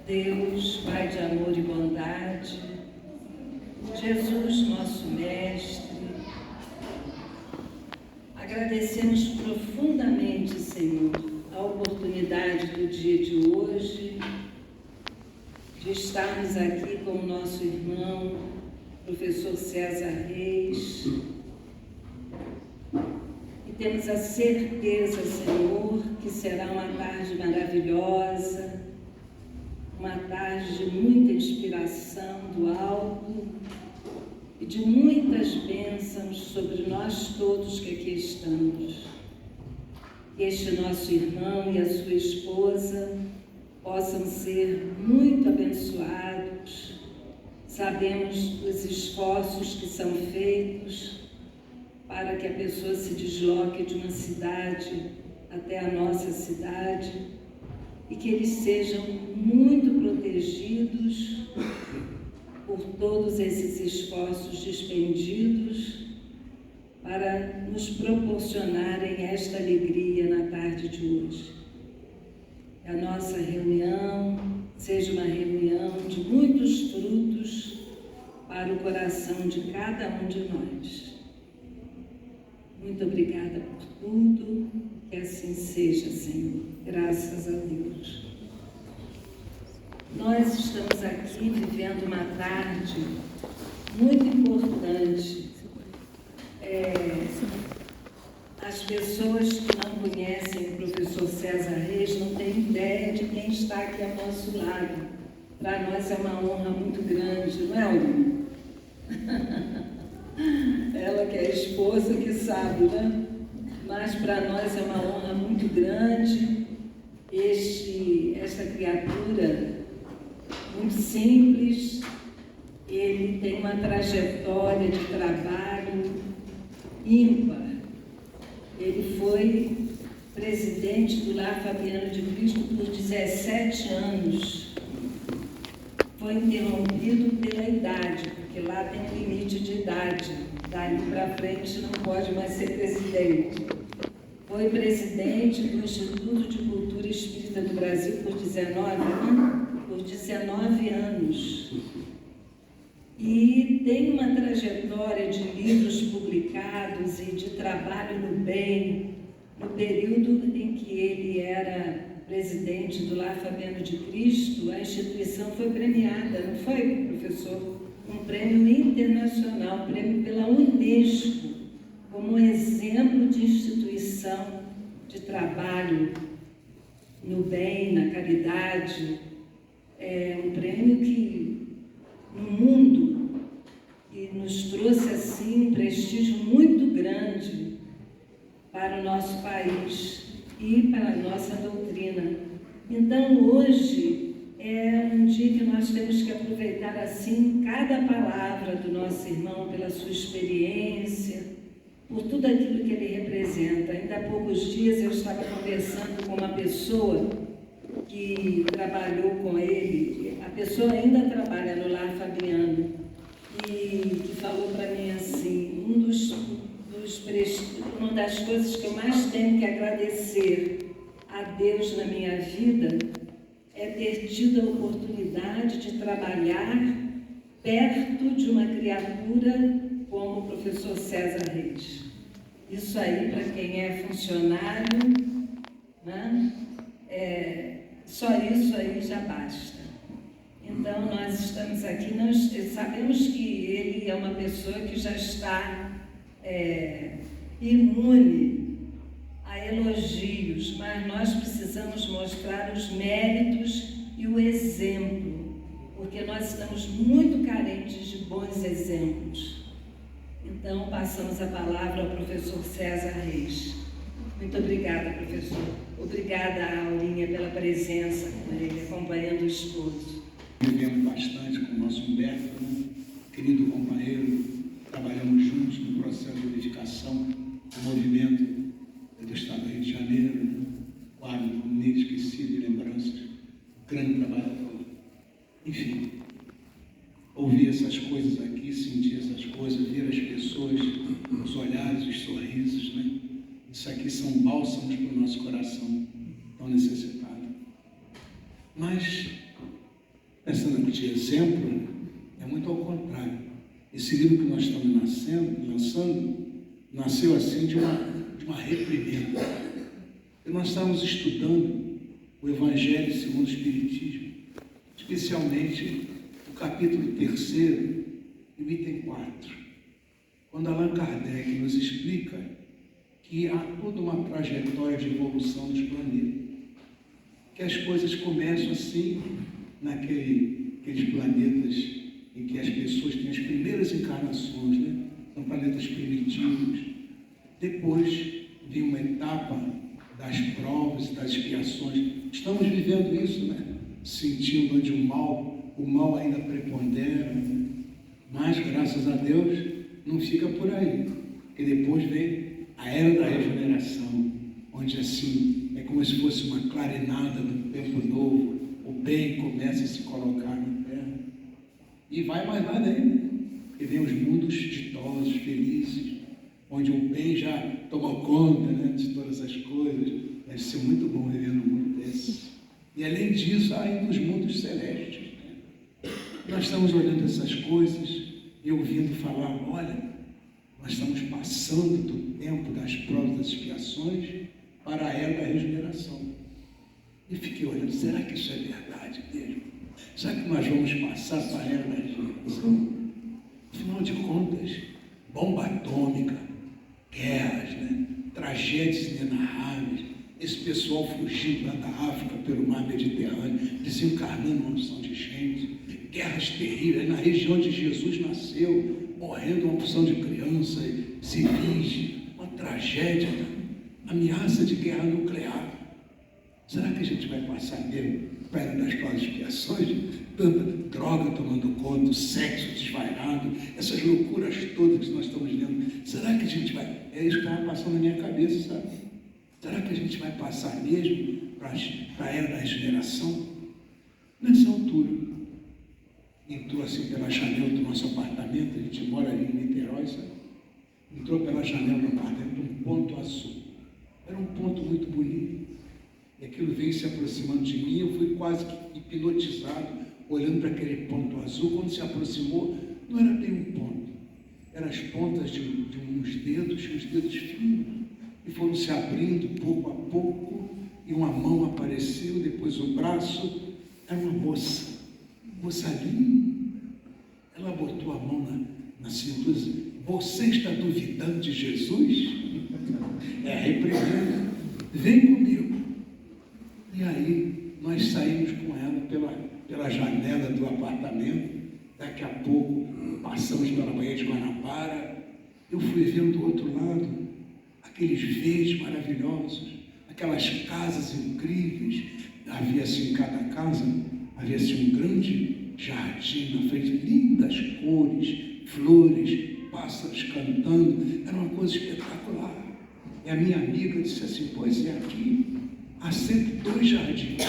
Deus, Pai de amor e bondade, Jesus, nosso Mestre, agradecemos profundamente, Senhor, a oportunidade do dia de hoje, de estarmos aqui com o nosso irmão, professor César Reis, e temos a certeza, Senhor, que será uma tarde maravilhosa, uma tarde de muita inspiração do alto e de muitas bênçãos sobre nós todos que aqui estamos. Que este nosso irmão e a sua esposa possam ser muito abençoados. Sabemos dos esforços que são feitos para que a pessoa se desloque de uma cidade até a nossa cidade e que eles sejam muito protegidos por todos esses esforços despendidos para nos proporcionarem esta alegria na tarde de hoje. Que a nossa reunião seja uma reunião de muitos frutos para o coração de cada um de nós. Muito obrigada por tudo, que assim seja, Senhor. Graças a Deus. Nós estamos aqui vivendo uma tarde muito importante. As pessoas que não conhecem o professor César Reis não têm ideia de quem está aqui ao nosso lado. Para nós é uma honra muito grande, não é, Olívia? Ela que é a esposa que sabe, né? Mas para nós é uma honra muito grande. Esta criatura, muito simples, ele tem uma trajetória de trabalho ímpar. Ele foi presidente do Lar Fabiano de Cristo por 17 anos. Foi interrompido pela idade, porque lá tem um limite de idade. Dali para frente não pode mais ser presidente. Foi presidente do Instituto de Cultura Espírita do Brasil por 19 anos. E tem uma trajetória de livros publicados e de trabalho no bem, no período em que ele era presidente do Lar Fabiano de Cristo. A instituição foi premiada, não foi, professor? Um prêmio internacional, um prêmio pela Unesco, como um exemplo de instituição de trabalho no bem, na caridade. É um prêmio que, no mundo, que nos trouxe assim um prestígio muito grande para o nosso país e para a nossa doutrina. Então, hoje é um dia que nós temos que aproveitar assim cada palavra do nosso irmão, pela sua experiência, por tudo aquilo que ele representa. Ainda há poucos dias eu estava conversando com uma pessoa que trabalhou com ele, a pessoa ainda trabalha no Lar Fabiano, e que falou para mim assim, uma das coisas que eu mais tenho que agradecer a Deus na minha vida é ter tido a oportunidade de trabalhar perto de uma criatura como o professor César Reis. Isso aí, para quem é funcionário, né? Só isso aí já basta. Então, nós estamos aqui, nós sabemos que ele é uma pessoa que já está imune a elogios, mas nós precisamos mostrar os méritos e o exemplo, porque nós estamos muito carentes de bons exemplos. Então, passamos a palavra ao professor César Reis. Muito obrigada, professor. Obrigada, Aurinha, pela presença com ele, acompanhando o esposo. Vivemos bastante com o nosso Humberto, querido companheiro. Trabalhamos juntos no processo de unificação do movimento do Estado do Rio de Janeiro, quadro inesquecido de lembranças, grande trabalhador. Enfim, ouvir essas coisas aqui, sentir essas coisas, ver as pessoas, os olhares, os sorrisos, né? Isso aqui são bálsamos para o nosso coração tão necessitado. Mas de exemplo, é muito ao contrário. Esse livro que nós estamos lançando, nasceu assim de uma reprimenda. E nós estamos estudando o Evangelho segundo o Espiritismo, especialmente o capítulo 3º e o item 4, quando Allan Kardec nos explica que há toda uma trajetória de evolução dos planetas, que as coisas começam assim, naqueles planetas em que as pessoas têm as primeiras encarnações, né? São planetas primitivos. Depois vem uma etapa das provas e das expiações. Estamos vivendo isso, né? Sentindo onde o mal ainda prepondera, né? Mas, graças a Deus, não fica por aí. E depois vem a era da regeneração, onde assim, é como se fosse uma clarinada no tempo novo, o bem começa a se colocar na terra. E vai mais lá dentro, porque vem os mundos ditosos, felizes, onde o bem já tomou conta, né, de todas as coisas. Deve ser muito bom viver num mundo desse. E além disso, há ainda os mundos celestes, né? Nós estamos olhando essas coisas e ouvindo falar, olha, nós estamos passando do tempo das provas, das expiações, para a era da regeneração. E fiquei olhando, será que isso é verdade mesmo? Será que nós vamos passar para a era da regeneração? Afinal de contas, bomba atômica, guerras, né? Tragédias inenarráveis, esse pessoal fugindo lá da África pelo mar Mediterrâneo, desencarnando uma opção de gente, guerras terríveis, na região onde Jesus nasceu, morrendo uma opção de crianças, civis, uma tragédia, né? Ameaça de guerra nuclear. Será que a gente vai passar mesmo para a era das provas e expiações? Tanta droga tomando conta, o sexo desvairado, essas loucuras todas que nós estamos vendo. Será que a gente vai... É isso que estava passando na minha cabeça, sabe? Será que a gente vai passar mesmo para a era da regeneração? Nessa altura, entrou assim pela janela do nosso apartamento, a gente mora ali em Niterói, sabe? Entrou pela janela do apartamento um ponto azul. Era um ponto muito bonito. E aquilo veio se aproximando de mim, eu fui quase que hipnotizado, olhando para aquele ponto azul. Quando se aproximou, não era bem um ponto, eram as pontas de uns dedos finos, e foram se abrindo pouco a pouco, e uma mão apareceu, depois o braço. Era uma moça linda. Ela botou a mão na cintura. Você está duvidando de Jesus? É reprimenda. Vem comigo. E aí nós saímos com ela pela janela do apartamento. Daqui a pouco passamos pela Baía de Guanabara. Eu fui vendo do outro lado aqueles verdes maravilhosos, aquelas casas incríveis. Havia assim em cada casa, havia assim um grande jardim na frente, lindas cores, flores, pássaros cantando. Era uma coisa espetacular. E a minha amiga disse assim, pois é, aqui há sempre 2 jardins.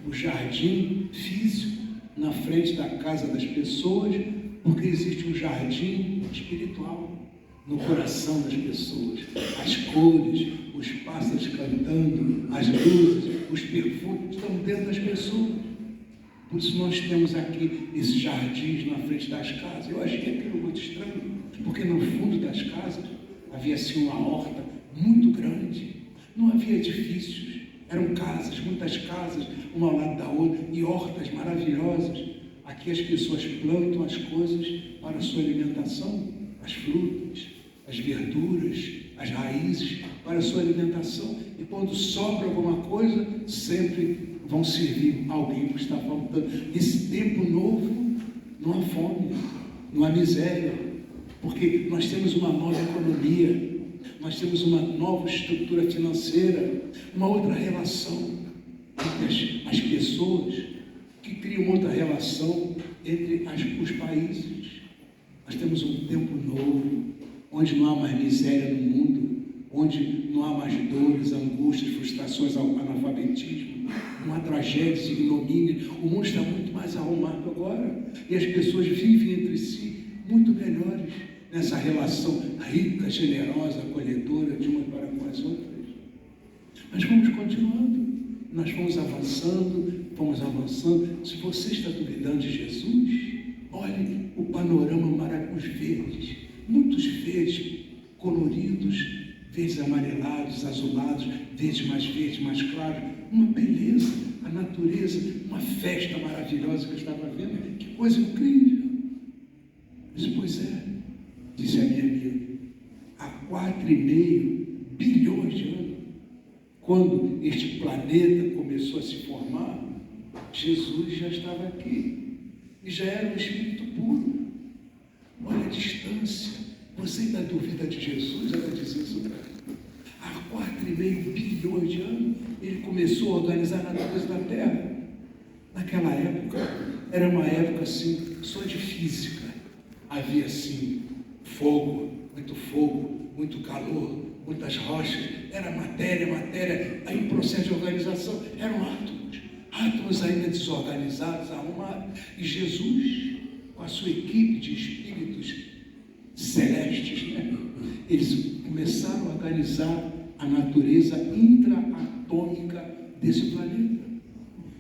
O jardim físico, na frente da casa das pessoas, porque existe um jardim espiritual no coração das pessoas. As cores, os pássaros cantando, as luzes, os perfumes estão dentro das pessoas. Por isso nós temos aqui esses jardins na frente das casas. Eu achei aquilo muito estranho, porque no fundo das casas havia assim uma horta muito grande. Não havia edifícios, eram casas, muitas casas, uma ao lado da outra, e hortas maravilhosas. Aqui as pessoas plantam as coisas para a sua alimentação, as frutas, as verduras, as raízes, para a sua alimentação. E quando sobra alguma coisa, sempre vão servir alguém que está faltando. Nesse tempo novo, não há fome, não há miséria, porque nós temos uma nova economia, nós temos uma nova estrutura financeira, uma outra relação entre as pessoas, que cria uma outra relação entre os países. Nós temos um tempo novo, onde não há mais miséria no mundo, onde não há mais dores, angústias, frustrações, analfabetismo, não há tragédias, ignomínia. O mundo está muito mais arrumado agora, e as pessoas vivem entre si muito melhores, nessa relação rica, generosa, acolhedora de umas para com as outras. Mas vamos continuando, nós vamos avançando, fomos avançando. Se você está duvidando de Jesus, olhe o panorama maravilhoso, os verdes, muitos verdes coloridos, verdes amarelados, azulados, verdes mais claros, uma beleza, a natureza, uma festa maravilhosa que eu estava vendo, que coisa incrível. Disse, pois é, disse a minha amiga, há 4,5 bilhões de anos, quando este planeta começou a se formar, Jesus já estava aqui, e já era um Espírito puro. Olha a distância. Você ainda duvida de Jesus? Ela dizia isso para mim. Há 4,5 bilhões de anos, ele começou a organizar a natureza da Terra. Naquela época, era uma época assim, só de física. Havia assim, fogo, muito calor, muitas rochas, era matéria, aí o processo de organização eram átomos ainda desorganizados, arrumados, e Jesus, com a sua equipe de espíritos celestes, eles começaram a organizar a natureza intraatômica desse planeta,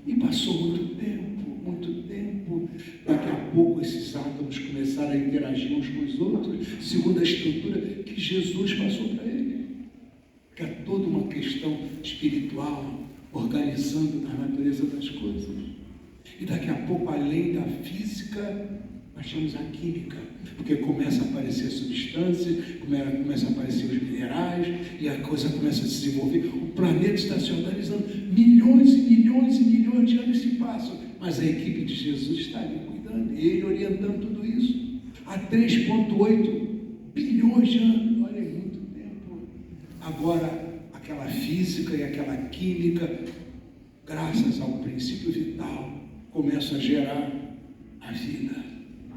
e passou muito tempo, daqui a pouco esses átomos começaram a interagir uns com os outros, segundo a estrutura que Jesus passou para ele, que é toda uma questão espiritual, organizando a natureza das coisas. E daqui a pouco, além da física, nós temos a química, porque começa a aparecer substâncias, começa a aparecer os minerais, e a coisa começa a se desenvolver. O planeta está se organizando, milhões e milhões de anos se passam, mas a equipe de Jesus está ali cuidando, ele orientando tudo isso. Há 3,8 bilhões de anos, olha, é muito tempo. Agora, aquela física e aquela química, graças ao princípio vital, começam a gerar a vida.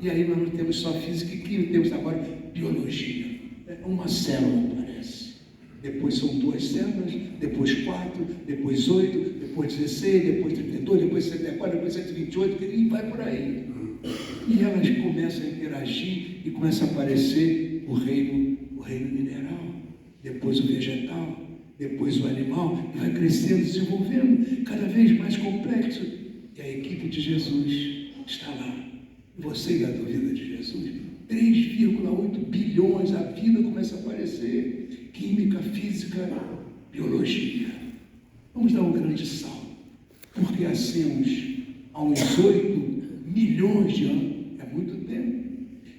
E aí nós não temos só física e química, temos agora biologia. Uma célula aparece, depois são 2 células, depois 4, depois 8, depois 16, depois 32, depois 64, depois 128, e vai por aí. E elas começam a interagir e começa a aparecer o reino mineral, depois o vegetal, depois o animal, e vai crescendo, desenvolvendo, cada vez mais complexo. E a equipe de Jesus está lá. E você ainda duvida de Jesus? 3,8 bilhões, a vida começa a aparecer. Química, física, biologia. Vamos dar um grande salto, porque assim, há uns 8 milhões de anos, é muito tempo,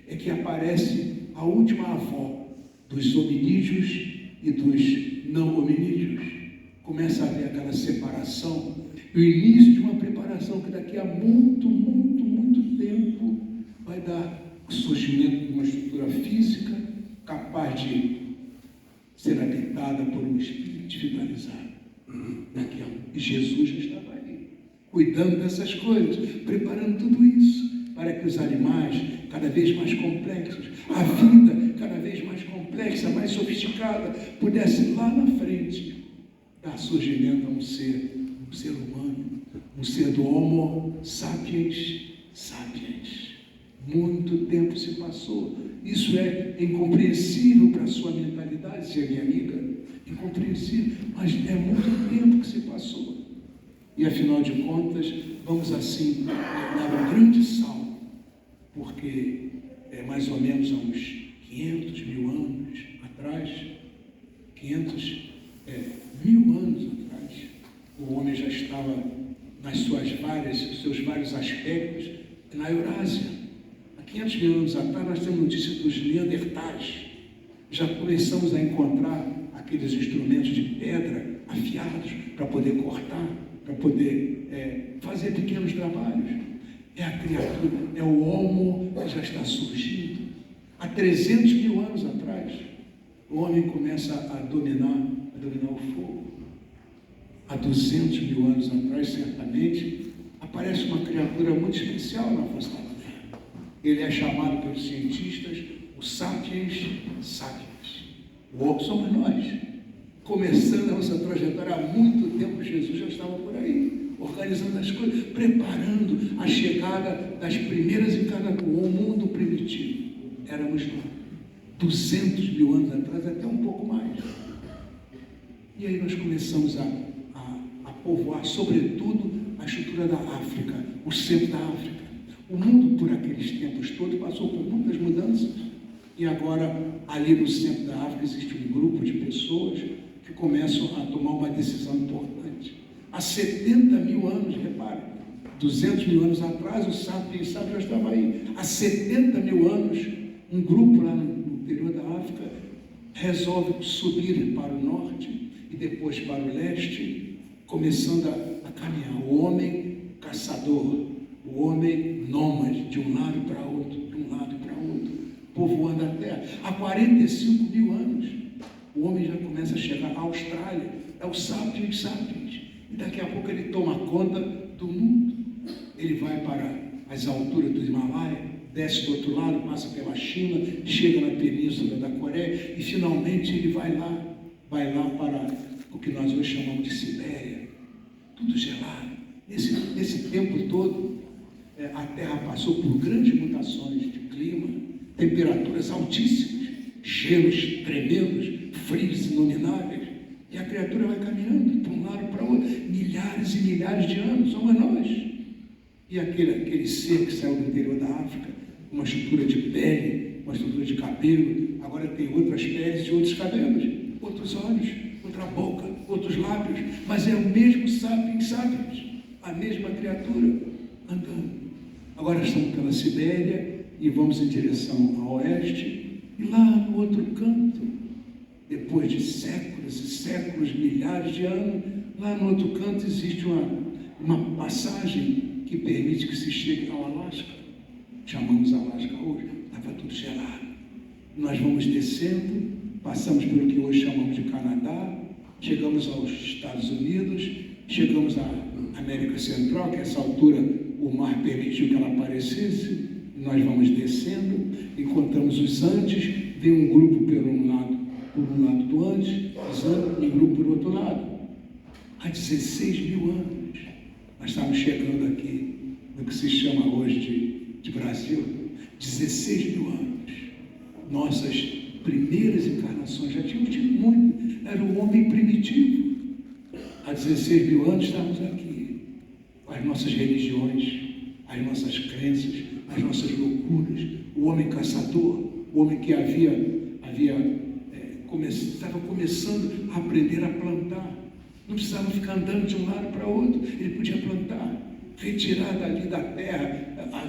é que aparece a última avó dos hominídeos e dos não hominídeos. Começa a haver aquela separação, e o início de uma preparação que daqui a muito tempo vai dar o surgimento de uma estrutura física capaz de ser habitada por um espírito vitalizado. E Jesus já estava ali, cuidando dessas coisas, preparando tudo isso, para que os animais cada vez mais complexos, a vida cada vez mais complexa, mais sofisticada, pudesse lá na frente dar surgimento a um ser humano, um ser do Homo sapiens sapiens. Muito tempo se passou. Isso é incompreensível para a sua mentalidade, dizia minha amiga. Incompreensível, mas é muito tempo que se passou. E afinal de contas, vamos assim dar um grande salto, porque é mais ou menos há uns 500 mil anos atrás, 1.000 anos atrás, o homem já estava nos seus vários aspectos na Eurásia. Há 500 mil anos atrás, nós temos notícia dos neandertais. Já começamos a encontrar aqueles instrumentos de pedra afiados para poder cortar, para poder fazer pequenos trabalhos. É a criatura, é o Homo que já está surgindo. Há 300 mil anos atrás, o homem começa a dominar o fogo. Há 200 mil anos atrás, certamente, aparece uma criatura muito especial na face da Terra. Ele é chamado pelos cientistas o Sapiens Sapiens. O outro somos nós. Começando a nossa trajetória há muito tempo, Jesus já estava por aí, organizando as coisas, preparando a chegada das primeiras encarnações, o mundo primitivo. Éramos nós, 200 mil anos atrás, até um pouco mais. E aí nós começamos a povoar, sobretudo, estrutura da África, o centro da África. O mundo, por aqueles tempos todos, passou por muitas mudanças. E agora, ali no centro da África, existe um grupo de pessoas que começam a tomar uma decisão importante. Há 70 mil anos, repare, 200 mil anos atrás, o Sapiens já estava aí. Há 70 mil anos, um grupo lá no interior da África resolve subir para o norte e depois para o leste, começando a caminhar. O homem caçador, o homem nômade, de um lado para outro, de um lado para outro, povoando a terra. Há 45 mil anos, o homem já começa a chegar à Austrália. É o Sapiens sapiens. E daqui a pouco ele toma conta do mundo. Ele vai para as alturas do Himalaia, desce do outro lado, passa pela China, chega na península da Coreia e finalmente ele vai lá para o que nós hoje chamamos de Sibéria. Tudo gelado. Nesse tempo todo, a Terra passou por grandes mutações de clima, temperaturas altíssimas, gelos tremendos, frios inomináveis, e a criatura vai caminhando de um lado para o outro, milhares e milhares de anos, somos nós. E aquele ser que saiu do interior da África, uma estrutura de pele, uma estrutura de cabelo, agora tem outras peles e outros cabelos, outros olhos, outra boca, outros lábios, mas é o mesmo sapiens, a mesma criatura andando. Agora estamos pela Sibéria e vamos em direção ao oeste, e lá no outro canto, depois de séculos e séculos, milhares de anos, lá no outro canto existe uma passagem que permite que se chegue ao Alasca. Chamamos Alasca hoje, estava tudo gelado. Nós vamos descendo, passamos pelo que hoje chamamos de Canadá, chegamos aos Estados Unidos, chegamos à América Central, que a essa altura o mar permitiu que ela aparecesse, e nós vamos descendo, encontramos os Andes, vem um grupo por um lado do Andes, um grupo por outro lado. Há 16 mil anos, nós estamos chegando aqui, no que se chama hoje de Brasil, 16 mil anos. Nossas primeiras encarnações já tínhamos tido muito, era o homem primitivo. Há 16 mil anos estamos aqui, com as nossas religiões, as nossas crenças, as nossas loucuras, o homem caçador, o homem que estava começando a aprender a plantar. Não precisava ficar andando de um lado para outro, ele podia plantar, retirar dali da terra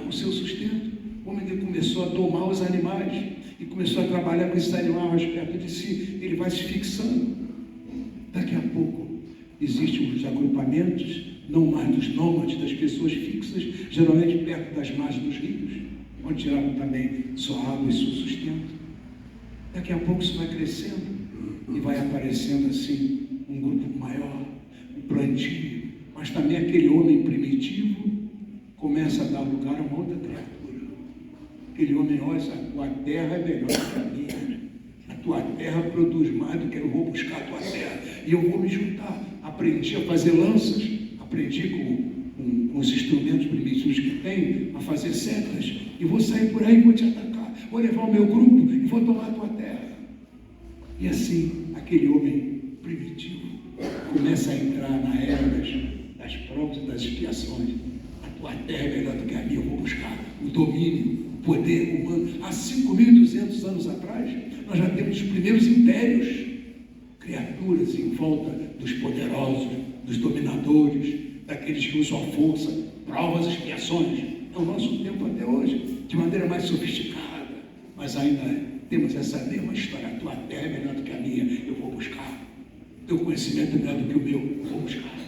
o seu sustento. O homem começou a domar os animais e começou a trabalhar com esses animais perto de si, ele vai se fixando. Daqui a pouco existem os agrupamentos, não mais dos nômades, das pessoas fixas, geralmente perto das margens dos rios, onde tiravam também sua água e seu sustento. Daqui a pouco isso vai crescendo e vai aparecendo assim um grupo maior, um plantio, mas também aquele homem primitivo começa a dar lugar a uma outra criatura. Aquele homem, olha, a tua terra é melhor do que a minha, a tua terra produz mais do que eu vou buscar a tua terra, e eu vou me juntar. Aprendi a fazer lanças, aprendi com os instrumentos primitivos que tem, a fazer setas, e vou sair por aí e vou te atacar, vou levar o meu grupo e vou tomar a tua terra. E assim, aquele homem primitivo começa a entrar na era das provas e das expiações. A tua terra é melhor do que a minha, eu vou buscar o domínio, o poder humano. Há 5.200 anos atrás, nós já temos os primeiros impérios, criaturas em volta dos poderosos, dos dominadores, daqueles que usam a força, provas e expiações. É o nosso tempo até hoje, de maneira mais sofisticada, mas ainda temos essa mesma história. A tua terra é melhor do que a minha, eu vou buscar. Teu conhecimento é melhor do que o meu, eu vou buscar.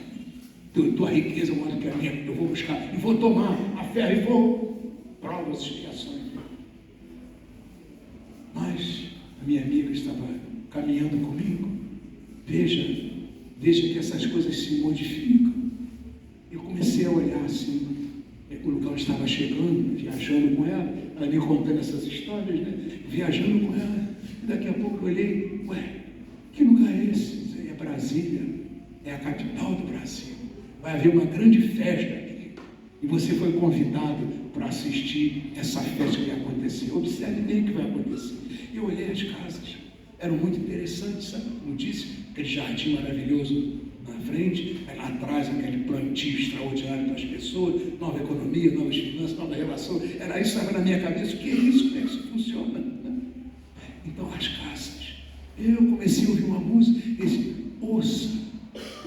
Tua riqueza é maior do que a minha, eu vou buscar. E vou tomar a ferro e vou. Provas e expiações. Mas a minha amiga estava caminhando comigo. Veja que essas coisas se modificam. Eu comecei a olhar assim, o lugar onde estava chegando, viajando com ela me contando essas histórias, né? Viajando com ela. E daqui a pouco eu olhei, que lugar é esse? Isso aí é Brasília, é a capital do Brasil. Vai haver uma grande festa aqui. E você foi convidado para assistir essa festa que vai acontecer. Observe bem o que vai acontecer. Eu olhei as casas, eram muito interessantes, sabe? Como disse, aquele jardim maravilhoso na frente, aí lá atrás aquele plantio extraordinário para as pessoas, nova economia, novas finanças, nova relação. Era isso que estava na minha cabeça. O que é isso? Como é que isso funciona? Então, as casas. Eu comecei a ouvir uma música, ouça.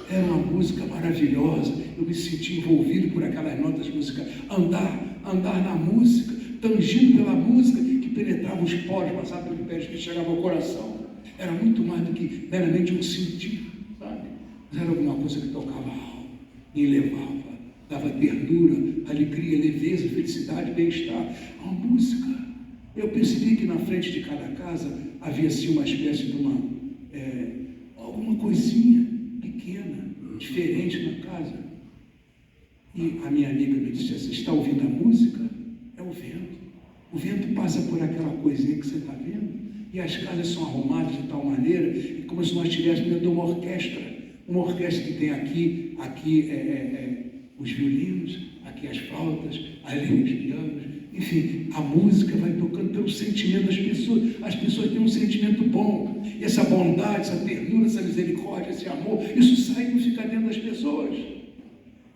Era uma música maravilhosa. Eu me senti envolvido por aquelas notas musicais. Andar na música, tangido pela música que penetrava os poros, passava pelos pés, que chegava ao coração. Era muito mais do que meramente um sentido, sabe? Mas era alguma coisa que tocava a alma, me elevava, dava ternura, alegria, leveza, felicidade, bem-estar. Uma música. Eu percebi que na frente de cada casa havia assim uma espécie de alguma coisinha pequena, diferente na casa. E a minha amiga me disse assim: está ouvindo a música? É o vento. O vento passa por aquela coisinha que você está vendo, e as casas são arrumadas de tal maneira, e como se nós estivéssemos dentro de uma orquestra que tem aqui os violinos, aqui as flautas, ali os pianos, enfim, a música vai tocando pelo sentimento das pessoas. As pessoas têm um sentimento bom, e essa bondade, essa ternura, essa misericórdia, esse amor, isso sai e não fica dentro das pessoas,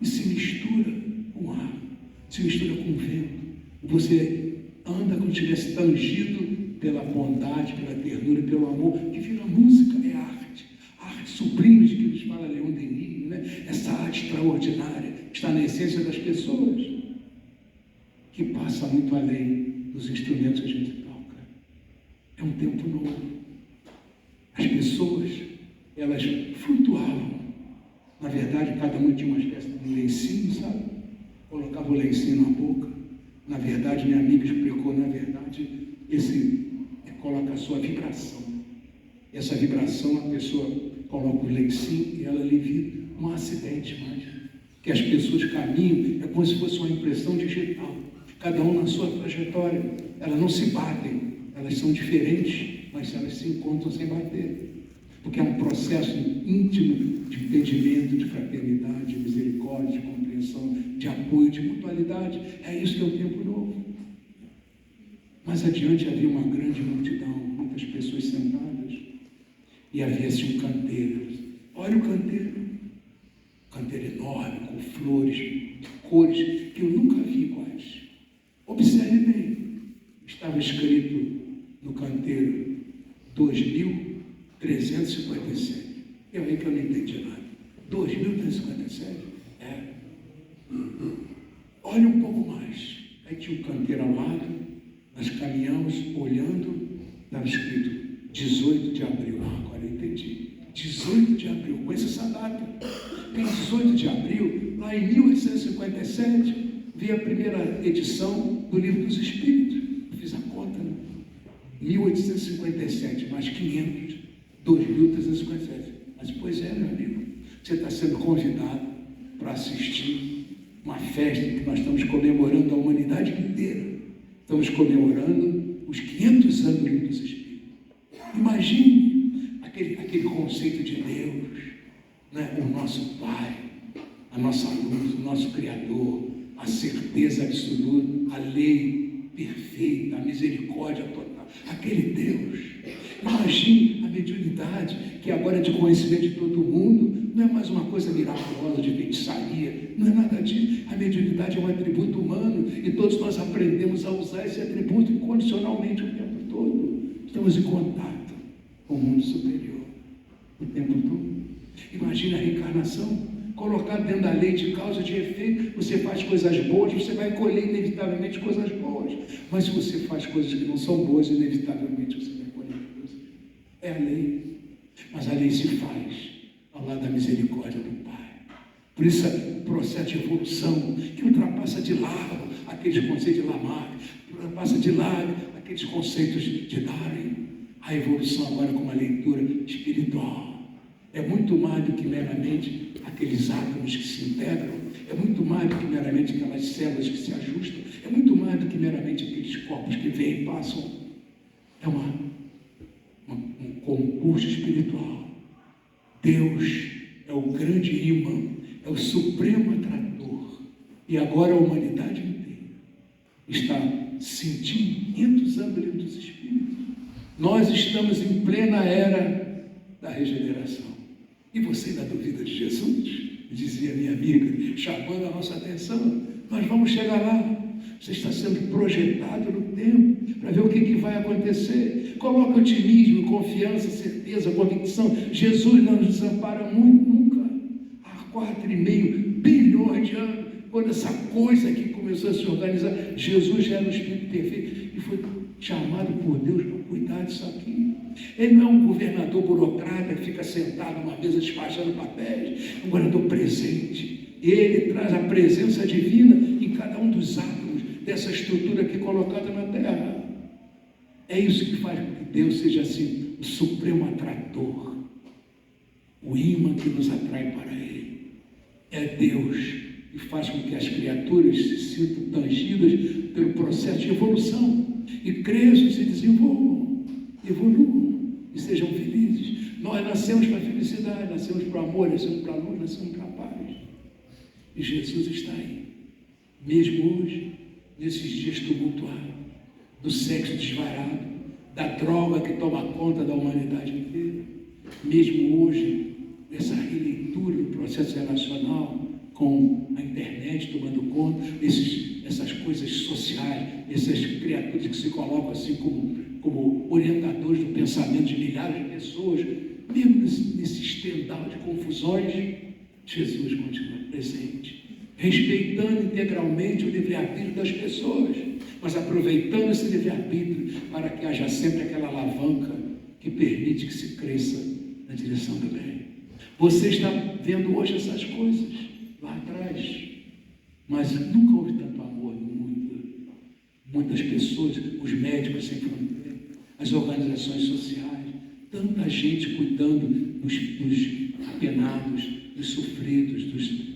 e se mistura com o ar, se mistura com o vento. Você anda como se tivesse tangido pela bondade, pela ternura, pelo amor, que vira música, é arte. A arte sublime de que nos fala Leon Denis, né? Essa arte extraordinária que está na essência das pessoas, que passa muito além dos instrumentos que a gente toca. É um tempo novo. As pessoas, elas flutuavam. Na verdade, cada uma tinha uma espécie de lencinho, sabe? Colocava o lencinho na boca. Na verdade, minha amiga explicou, na verdade, coloca a sua vibração. E essa vibração, a pessoa coloca o lencinho e ela levita. Não há acidente mais. Que as pessoas caminham, é como se fosse uma impressão digital. Cada um na sua trajetória. Elas não se batem, elas são diferentes, mas elas se encontram sem bater. Porque é um processo íntimo de entendimento, de fraternidade, de misericórdia, de compreensão, de apoio, de mutualidade. É isso que é o tempo novo. Mais adiante havia uma grande multidão, muitas pessoas sentadas, e havia-se um canteiro. Olha o canteiro. Canteiro enorme, com flores, de cores que eu nunca vi iguais. Observe bem, estava escrito no canteiro 2.357. É aí que eu não entendi nada. 2.357? É. Olha um pouco mais. Aí tinha um canteiro ao lado, nós caminhamos, olhando, estava escrito 18 de abril. Agora eu entendi. 18 de abril, conheço essa data. Em 18 de abril, lá em 1857, veio a primeira edição do Livro dos Espíritos. Eu fiz a conta, né? 1857, mais 500, 2.357. Mas, pois é, meu amigo, você está sendo convidado para assistir uma festa que nós estamos comemorando a humanidade inteira. Estamos comemorando os 500 anos do Livro dos Espíritos. Imagine aquele conceito de Deus, né? O nosso Pai, a nossa luz, o nosso Criador, a certeza absoluta, a lei perfeita, a misericórdia total, aquele Deus. Imagine a mediunidade, que agora é de conhecimento de todo mundo, não é mais uma coisa miraculosa de feitiçaria, não é nada disso. A mediunidade é um atributo humano e todos nós aprendemos a usar esse atributo incondicionalmente o tempo todo. Estamos em contato com o mundo superior o tempo todo. Imagine a reencarnação, colocado dentro da lei de causa e de efeito. Você faz coisas boas, você vai colher inevitavelmente coisas boas. Mas se você faz coisas que não são boas, inevitavelmente você vai colher coisas. É a lei. Mas a lei se faz ao lado da misericórdia do Pai. Por isso, o processo de evolução, que ultrapassa de largo aqueles conceitos de Lamarck, ultrapassa de largo aqueles conceitos de Darwin. A evolução agora com uma leitura espiritual. É muito mais do que meramente aqueles átomos que se integram, é muito mais do que meramente aquelas células que se ajustam, é muito mais do que meramente aqueles corpos que vêm e passam. É um concurso espiritual. Deus é o grande imã, é o supremo atrator, e agora a humanidade inteira está sentindo 500 anos do Livro dos Espíritos. Nós estamos em plena era da regeneração. E você ainda duvida de Jesus? Dizia minha amiga, chamando a nossa atenção. Nós vamos chegar lá. Você está sendo projetado no tempo para ver o que vai acontecer. Coloque otimismo, confiança, certeza, convicção. Jesus não nos desampara nunca. Há 4,5 bilhões de anos, quando essa coisa aqui começou a se organizar, Jesus já era um Espírito perfeito e foi chamado por Deus para cuidar disso aqui. Ele não é um governador burocrata que fica sentado numa mesa despachando papéis, é um governador presente. Ele traz a presença divina em cada um dos átomos dessa estrutura aqui colocada na terra. É isso que faz com que Deus seja assim, o supremo atrator, o imã que nos atrai para Ele. É Deus que faz com que as criaturas se sintam tangidas pelo processo de evolução e cresçam, se desenvolvam, evoluam e sejam felizes. Nós nascemos para a felicidade, nascemos para o amor, nascemos para a luz, nascemos para a paz. E Jesus está aí, mesmo hoje, nesses dias tumultuados, do sexo desvarado, da droga que toma conta da humanidade inteira, mesmo hoje, nessa releitura do processo relacional, com a internet tomando conta, essas coisas sociais, essas criaturas que se colocam assim como orientadores do pensamento de milhares de pessoas, mesmo nesse estendal de confusões, Jesus continua presente, respeitando integralmente o livre-arbítrio das pessoas, mas aproveitando esse livre-arbítrio para que haja sempre aquela alavanca que permite que se cresça na direção do bem. Você está vendo hoje essas coisas lá atrás, mas nunca houve tanto amor no mundo. Muitas pessoas, os médicos sem fronteiras, as organizações sociais, tanta gente cuidando dos apenados, dos sofridos,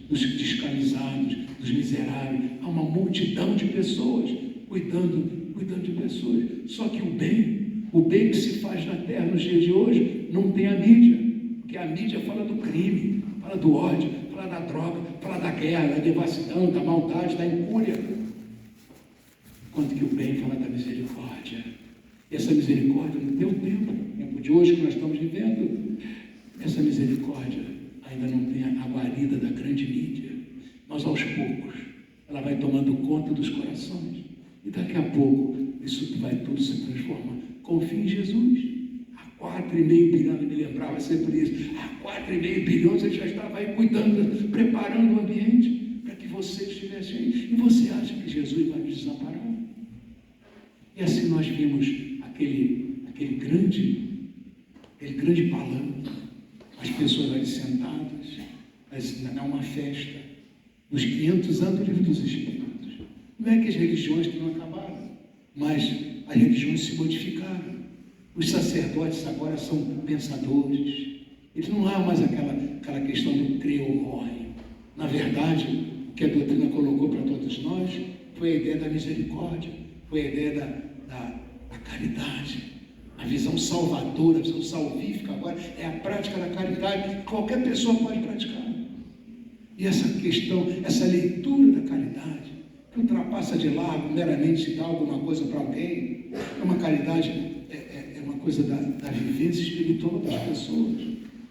dos descamisados, dos miseráveis. Há uma multidão de pessoas cuidando de pessoas. Só que o bem que se faz na terra nos dias de hoje, não tem a mídia, porque a mídia fala do crime, fala do ódio, fala da droga, fala da guerra, da devassidão, da maldade, da incúria. Enquanto que o bem fala da misericórdia. E essa misericórdia, no teu tempo de hoje que nós estamos vivendo, essa misericórdia ainda não tem a guarida da grande mídia, mas aos poucos ela vai tomando conta dos corações e daqui a pouco isso vai tudo se transformar. Confie em Jesus. Há 4,5 bilhões, me lembrava sempre isso, há 4,5 bilhões ele já estava aí cuidando, preparando o ambiente para que você estivesse aí. E você acha que Jesus vai nos desamparar? E assim nós vimos aquele grande palanque, as pessoas ali sentadas, não uma festa, nos 500 anos do Livro dos Espíritos. Não é que as religiões tenham acabado, mas as religiões se modificaram. Os sacerdotes agora são pensadores. Eles não há mais aquela questão do crer ou morre. Na verdade, o que a doutrina colocou para todos nós foi a ideia da misericórdia, foi a ideia da caridade, a visão salvadora, a visão salvífica agora é a prática da caridade que qualquer pessoa pode praticar. E essa questão, essa leitura da caridade, que ultrapassa de largo meramente dar alguma coisa para alguém, é uma caridade, é uma coisa da vivência espiritual das pessoas,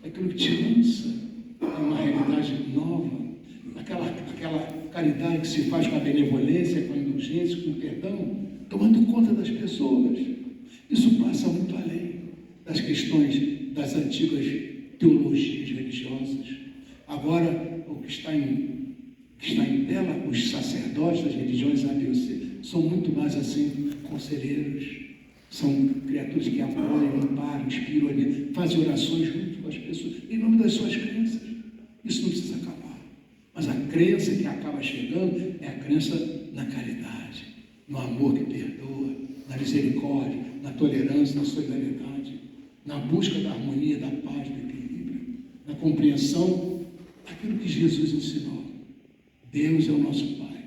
é aquilo que te lança, é uma realidade nova, aquela caridade que se faz com a benevolência, com a indulgência, com o perdão, tomando conta das pessoas. Isso passa muito além das questões das antigas teologias religiosas. Agora, o que está em tela, os sacerdotes das religiões A, B ou C, são muito mais assim, conselheiros, são criaturas que apoiam, amparam, inspiram, fazem orações junto com as pessoas, em nome das suas crenças. Isso não precisa acabar. Mas a crença que acaba chegando é a crença na caridade, no amor que perdoa, na misericórdia, na tolerância, na solidariedade, na busca da harmonia, da paz, do equilíbrio, na compreensão daquilo que Jesus ensinou. Deus é o nosso Pai.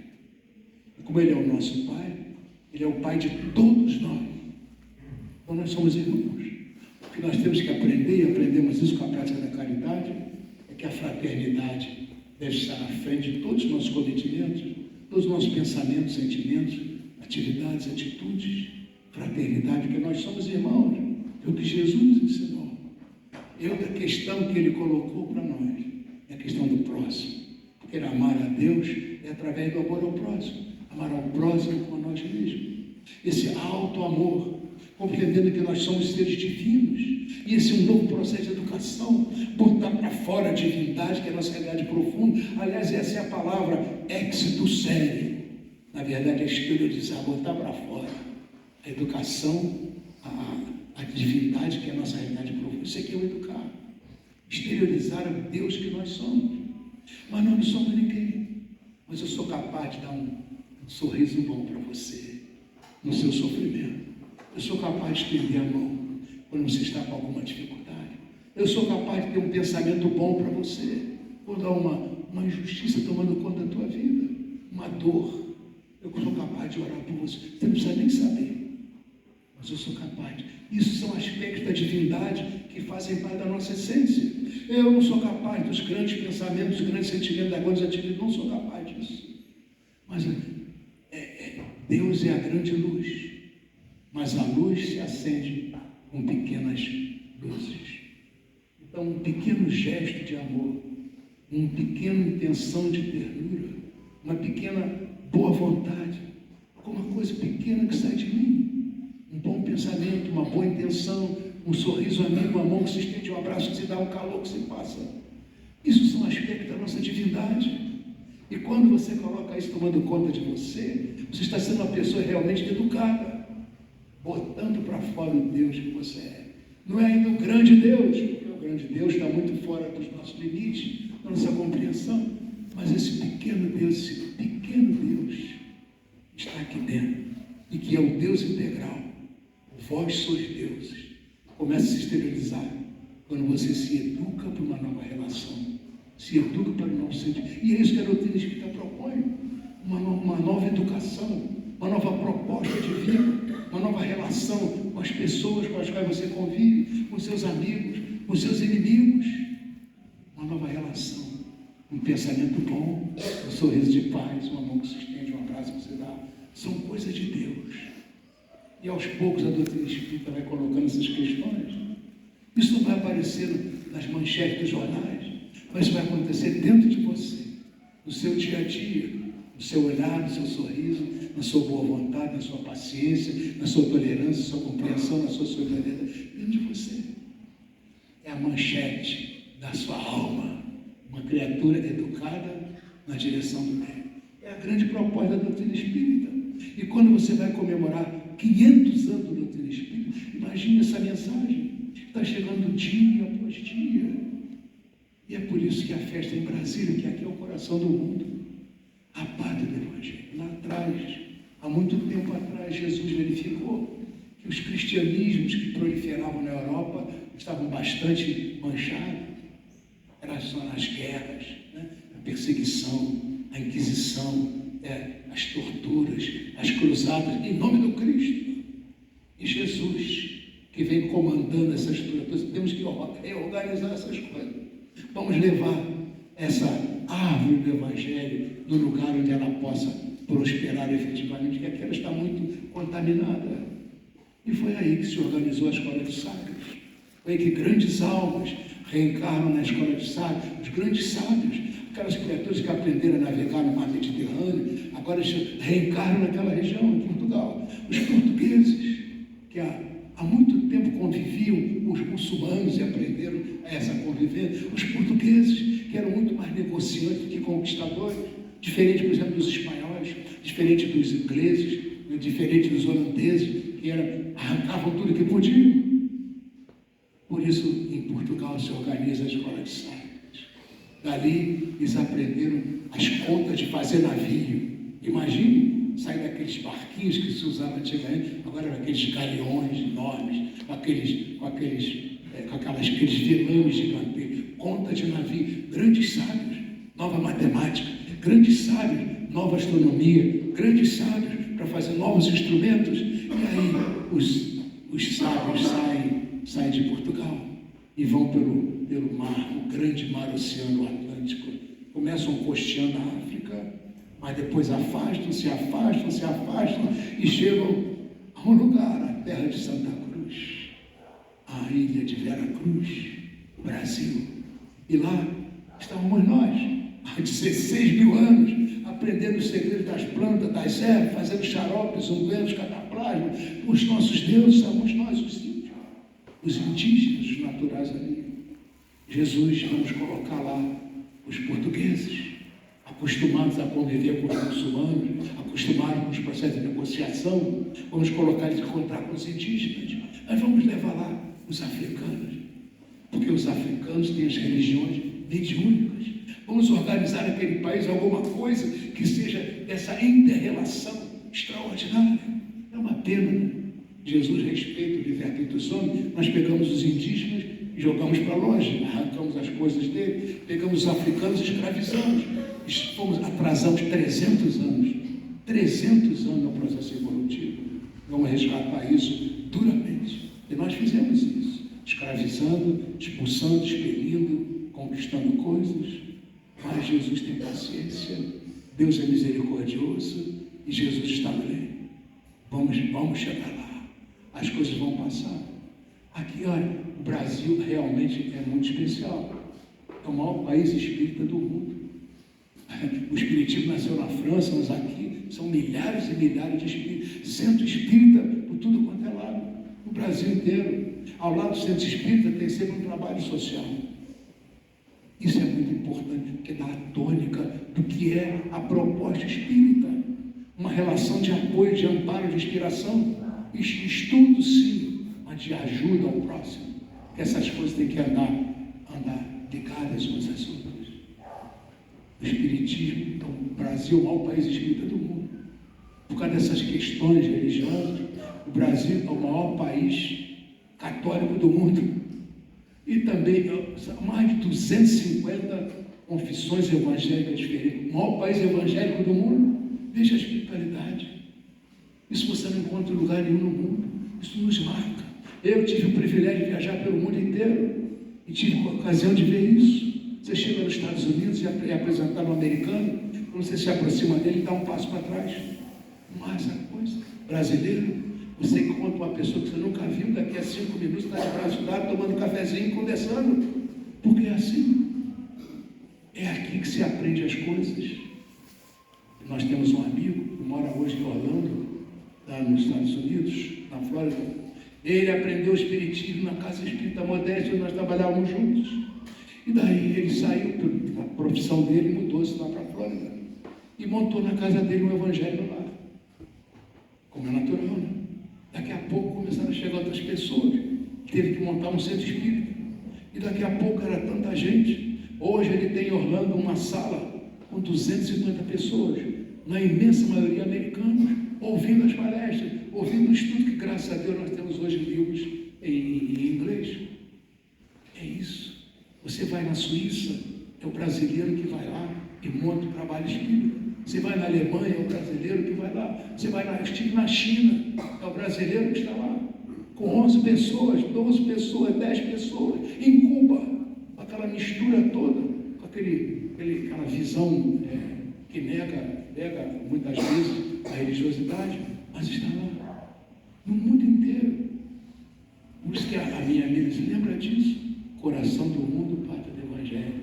E como Ele é o nosso Pai, Ele é o Pai de todos nós. Então nós somos irmãos. O que nós temos que aprender, e aprendemos isso com a prática da caridade, é que a fraternidade deve estar à frente de todos os nossos cometimentos, todos os nossos pensamentos, sentimentos, atividades, atitudes. Fraternidade, porque nós somos irmãos. É o que Jesus nos ensinou. E outra questão que ele colocou para nós é a questão do próximo. Porque amar a Deus é através do amor ao próximo. Amar ao próximo como a nós mesmos. Esse alto amor, compreendendo que nós somos seres divinos. E esse é um novo processo de educação, botar para fora a divindade, que é a nossa realidade profunda. Aliás, essa é a palavra extusere. Na verdade, é exteriorizar, botar para fora a educação, a divindade, que é a nossa realidade profunda. Isso aqui é o educar. Exteriorizar o Deus que nós somos. Mas nós não somos ninguém. Mas eu sou capaz de dar um sorriso bom para você, no seu sofrimento. Eu sou capaz de estender a mão quando você está com alguma dificuldade. Eu sou capaz de ter um pensamento bom para você, quando há uma injustiça tomando conta da tua vida, uma dor. Eu sou capaz de orar por você. Você não precisa nem saber, mas eu sou capaz. Isso são aspectos da divindade que fazem parte da nossa essência. Eu não sou capaz dos grandes pensamentos, dos grandes sentimentos, das grandes atitudes. Não sou capaz disso. Mas Deus é a grande luz. Mas a luz se acende com pequenas luzes. Então, um pequeno gesto de amor, uma pequena intenção de ternura, uma pequena boa vontade, alguma coisa pequena que sai de mim, um bom pensamento, uma boa intenção, um sorriso amigo, uma mão que se estende, um abraço que se dá, um calor que se passa. Isso são aspectos da nossa divindade. E quando você coloca isso tomando conta de você, você está sendo uma pessoa realmente educada, botando para fora o Deus que você é. Não é ainda o grande Deus, porque o grande Deus está muito fora dos nossos limites, da nossa compreensão, mas esse pequeno Deus está aqui dentro, e que é o Deus integral. Vós sois deuses. Começa a se exteriorizar quando você se educa para uma nova relação, se educa para um novo sentido. E é isso que a doutrina espírita propõe, uma nova educação, uma nova proposta de vida, uma nova relação com as pessoas com as quais você convive, com seus amigos, com seus inimigos. Uma nova relação, um pensamento bom, um sorriso de paz, uma mão que se estende, um abraço que você dá. São coisas de Deus. E aos poucos a doutrina espírita vai colocando essas questões. Isso não vai aparecer nas manchetes dos jornais, mas isso vai acontecer dentro de você, no seu dia a dia, no seu olhar, no seu sorriso, na sua boa vontade, na sua paciência, na sua tolerância, na sua compreensão, na sua solidariedade, dentro de você. É a manchete da sua alma, uma criatura educada na direção do bem. É a grande proposta da doutrina espírita. E quando você vai comemorar 500 anos da doutrina espírita, imagine essa mensagem. Está chegando dia após dia. E é por isso que a festa em Brasília, que aqui é o coração do mundo, a pátria do Evangelho. Lá atrás, há muito tempo atrás, Jesus verificou que os cristianismos que proliferavam na Europa estavam bastante manchados. Eram só as guerras, né? A perseguição, a Inquisição, as torturas, as cruzadas, em nome do Cristo. E Jesus, que vem comandando essas coisas, temos que reorganizar essas coisas. Vamos levar essa árvore do Evangelho no lugar onde ela possa prosperar efetivamente, que aquela está muito contaminada. E foi aí que se organizou a Escola de Sagres. Foi aí que grandes almas reencarnam na Escola de Sagres, os grandes sábios, aquelas criaturas que aprenderam a navegar no mar Mediterrâneo, agora reencarnam naquela região, em Portugal. Os portugueses, que há muito tempo conviviam com os muçulmanos e aprenderam essa convivência. Os portugueses, que eram muito mais negociantes do que conquistadores, diferente, por exemplo, dos espanhóis, diferente dos ingleses, diferente dos holandeses, que arrancavam tudo que podiam. Por isso, em Portugal se organiza a Escola de Sagres. Dali, eles aprenderam as contas de fazer navio. Imagine sair daqueles barquinhos que se usavam antigamente, agora aqueles galeões enormes, com aqueles velames gigantescos, conta de navio, grandes sábios, nova matemática, grandes sábios, nova astronomia, grandes sábios para fazer novos instrumentos. E aí os sábios saem de Portugal e vão pelo mar, o grande mar Oceano Atlântico, começam costeando a África, mas depois afastam-se e chegam a um lugar, a terra de Santa Cruz, a ilha de Vera Cruz, Brasil. E lá estávamos nós, há 16 mil anos, aprendendo os segredos das plantas, das ervas, fazendo xaropes, ungüentos, cataplasma. Os nossos deuses somos nós, os índios, os indígenas, os naturais ali. Jesus, vamos colocar lá os portugueses, acostumados a conviver com os muçulmanos, acostumados com os processos de negociação, vamos colocar eles a encontrar com os indígenas, mas vamos levar lá os africanos, porque os africanos têm as religiões mediúnicas. Vamos organizar naquele país alguma coisa que seja dessa inter-relação extraordinária. É uma pena, né? Jesus respeita o livre-arbítrio dos homens. Nós pegamos os indígenas e jogamos para longe, arrancamos as coisas dele, pegamos os africanos e escravizamos. Atrasamos 300 anos. 300 anos no processo evolutivo. Vamos resgatar isso duramente. E nós fizemos isso, escravizando, expulsando, expelindo, conquistando coisas. Mas Jesus tem paciência, Deus é misericordioso e Jesus está bem. Vamos chegar lá, as coisas vão passar. Aqui, olha, o Brasil realmente é muito especial. É o maior país espírita do mundo. O espiritismo nasceu na França, mas aqui são milhares e milhares de espíritas, centro espírita por tudo quanto é lado, no Brasil inteiro. Ao lado do centro espírita tem sempre um trabalho social. Isso é muito importante, porque dá a tônica do que é a proposta espírita. Uma relação de apoio, de amparo, de inspiração. Estudo, sim, mas de ajuda ao próximo. Que essas coisas têm que andar ligadas umas às outras. O espiritismo, então, o Brasil é o maior país espírita do mundo. Por causa dessas questões religiosas, o Brasil é o maior país católico do mundo. E também mais de 250 confissões evangélicas diferentes. O maior país evangélico do mundo. Veja a espiritualidade. Isso você não encontra em lugar nenhum no mundo. Isso nos marca. Eu tive o privilégio de viajar pelo mundo inteiro e tive a ocasião de ver isso. Você chega nos Estados Unidos e apresentar um americano, quando você se aproxima dele, dá um passo para trás. Mas a coisa, brasileiro, você encontra uma pessoa que você nunca viu, daqui a 5 minutos está de braço dado, tomando um cafezinho, conversando. Porque é assim. É aqui que se aprende as coisas. Nós temos um amigo que mora hoje em Orlando, lá nos Estados Unidos, na Flórida. Ele aprendeu o espiritismo na Casa Espírita Modéstia, nós trabalhávamos juntos. E daí ele saiu da profissão dele, mudou-se lá para a Flórida. E montou na casa dele um evangelho lá. Como é natural, né? Daqui a pouco começaram a chegar outras pessoas. Teve que montar um centro espírita. E daqui a pouco era tanta gente. Hoje ele tem em Orlando uma sala com 250 pessoas, na imensa maioria americanos, ouvindo as palestras, ouvindo o estudo que, graças a Deus, nós temos hoje livros em inglês. É isso. Você vai na Suíça, é o brasileiro que vai lá e monta o trabalho espírita. Você vai na Alemanha, é o brasileiro que vai lá. Você vai eu estive na China, é o brasileiro que está lá. Com 11 pessoas, 12 pessoas, 10 pessoas. Em Cuba, aquela mistura toda, com aquela visão que nega muitas vezes a religiosidade, mas está lá. No mundo inteiro. Por isso que a minha amiga se lembra disso. Coração do mundo, pátria do Evangelho.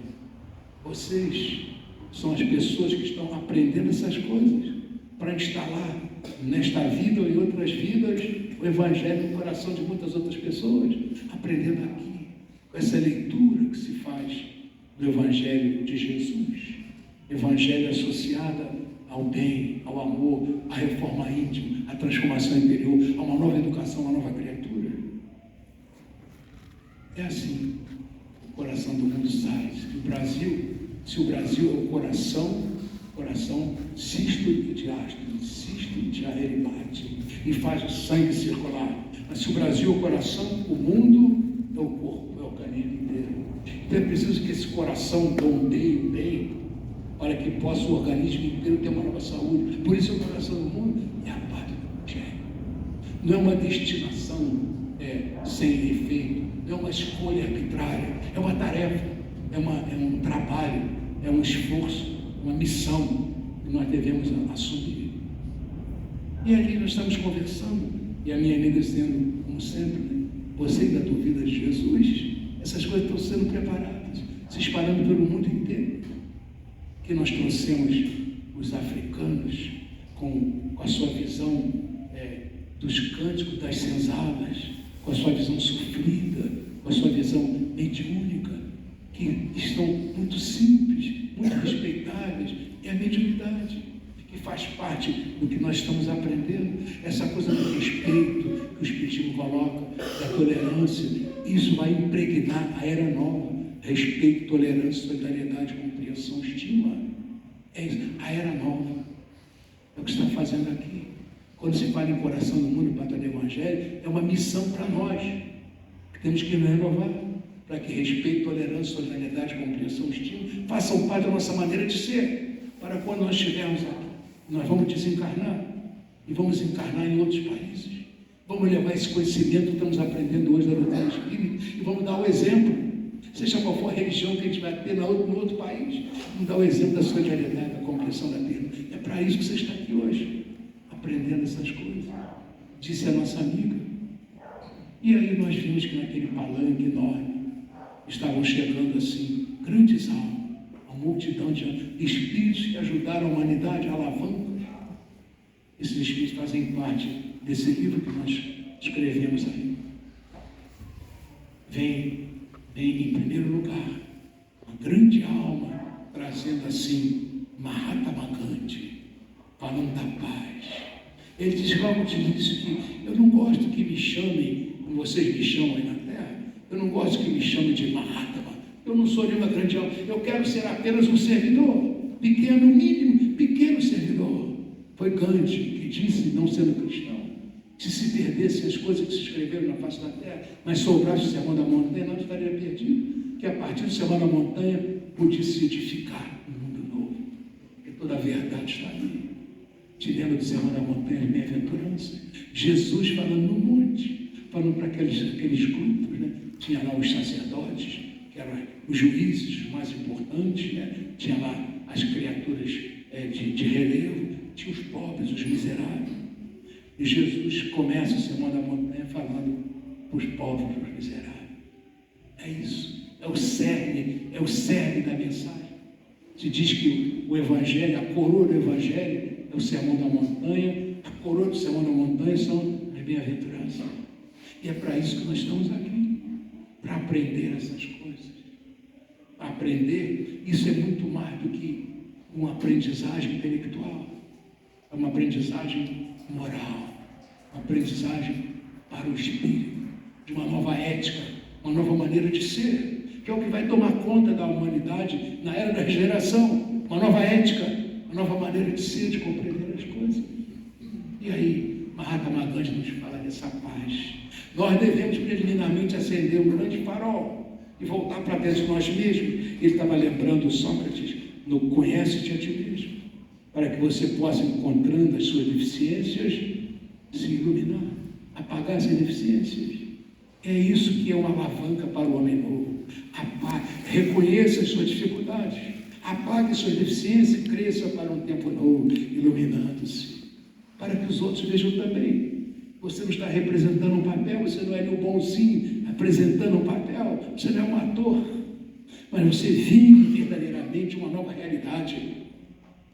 Vocês são as pessoas que estão aprendendo essas coisas para instalar nesta vida ou em outras vidas o Evangelho no coração de muitas outras pessoas, aprendendo aqui, com essa leitura que se faz do Evangelho de Jesus. Evangelho associado ao bem, ao amor, à reforma íntima, à transformação interior, a uma nova educação, a uma nova criatura. É assim, o coração do mundo sai. Se o Brasil é o coração cisto e diástole, cisto e diaeribate, e faz o sangue circular. Mas se o Brasil é o coração, o mundo é o corpo, é o organismo inteiro. Então é preciso que esse coração bombeie o bem, para que possa o organismo inteiro ter uma nova saúde. Por isso o coração do mundo é a pátria do Evangelho. Não é uma destinação sem efeito, não é uma escolha arbitrária, é uma tarefa, é um trabalho, é um esforço, uma missão que nós devemos assumir. E ali nós estamos conversando, e a minha amiga dizendo, como sempre, você ainda duvida de Jesus? Essas coisas estão sendo preparadas, se espalhando pelo mundo inteiro. Que nós trouxemos os africanos com a sua visão dos cânticos, das senzalas, com a sua visão sofrida, com a sua visão mediúnica, que estão muito simples, muito respeitáveis, e a mediunidade, que faz parte do que nós estamos aprendendo, essa coisa do respeito que o Espiritismo coloca, da tolerância, isso vai impregnar a era nova, respeito, tolerância, solidariedade, compreensão, estima. É isso, a era nova. É o que está fazendo aqui. Quando se fala em coração do mundo, pátria do Evangelho, é uma missão para nós, que temos que nos renovar, para que respeito, tolerância, solidariedade, compreensão, estima façam parte da nossa maneira de ser, para quando nós estivermos aqui, nós vamos desencarnar e vamos encarnar em outros países. Vamos levar esse conhecimento que estamos aprendendo hoje da doutrina espírita e vamos dar o exemplo, seja qual for a religião que a gente vai ter no outro país, vamos dar o exemplo da solidariedade, da compreensão da vida. É para isso que você está aqui hoje, aprendendo essas coisas, disse a nossa amiga. E aí nós vimos que naquele palanque enorme estavam chegando assim grandes almas, uma multidão de espíritos que ajudaram a humanidade a alavanca. Esses espíritos fazem parte desse livro que nós escrevemos aí. Vem em primeiro lugar uma grande alma trazendo assim Mahatma Gandhi, falando da paz. Ele diz logo de início que eu não gosto que me chamem, como vocês me chamam aí na Terra, eu não gosto que me chamem de Mahatma, eu não sou nenhuma grande alma, eu quero ser apenas um servidor, pequeno, mínimo, pequeno servidor. Foi Gandhi que disse, não sendo cristão, se perdessem as coisas que se escreveram na face da terra, mas sobrasse o sermão da montanha, não estaria perdido, que a partir do sermão da montanha podia se edificar um mundo novo, porque toda a verdade está ali. Te lembra do sermão da montanha de bem-aventurança? Jesus falando no monte, falando para aqueles grupos, né? Tinha lá os sacerdotes, que eram os juízes mais importantes, né? Tinha lá as criaturas de relevo, tinha os pobres, os miseráveis. E Jesus começa o sermão da montanha falando para os pobres, para os miseráveis. É isso, é o cerne da mensagem. Se diz que o Evangelho, a coroa do Evangelho é o sermão da montanha, a coroa do sermão da montanha são as bem-aventuranças. E é para isso que nós estamos aqui, para aprender essas coisas. Para aprender, isso é muito mais do que uma aprendizagem intelectual, é uma aprendizagem moral, uma aprendizagem para o espírito, de uma nova ética, uma nova maneira de ser, que é o que vai tomar conta da humanidade na era da regeneração, uma nova ética, uma nova maneira de ser, de compreender as coisas. E aí, Mahatma Gandhi nos fala dessa paz. Nós devemos preliminarmente acender um grande farol e voltar para dentro de nós mesmos. Ele estava lembrando Sócrates no Conhece-te a ti mesmo, para que você possa, encontrando as suas deficiências, se iluminar, apagar as deficiências. É isso que é uma alavanca para o homem novo. Reconheça as suas dificuldades, apague as suas deficiências e cresça para um tempo novo, iluminando-se, para que os outros vejam também. Você não está representando um papel, você não é o bonzinho apresentando um papel, você não é um ator, mas você vive verdadeiramente uma nova realidade.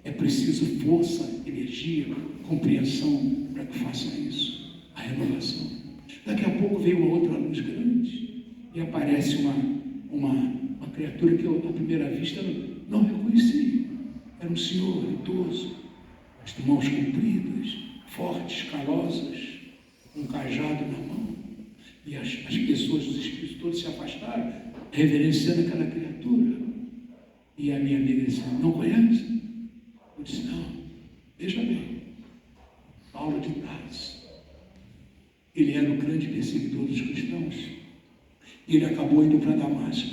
É preciso força, energia, compreensão para que faça isso, a renovação. Daqui a pouco veio uma outra luz grande e aparece uma criatura que eu, à primeira vista, não reconheci. Era um senhor idoso, as mãos compridas, fortes, calosas, com um cajado na mão. E as pessoas, os espíritos todos se afastaram, reverenciando aquela criatura. E a minha amiga disse, não conhece? Eu disse, não, veja bem, Paulo de Tarso, ele era o grande perseguidor dos cristãos, e ele acabou indo para Damasco,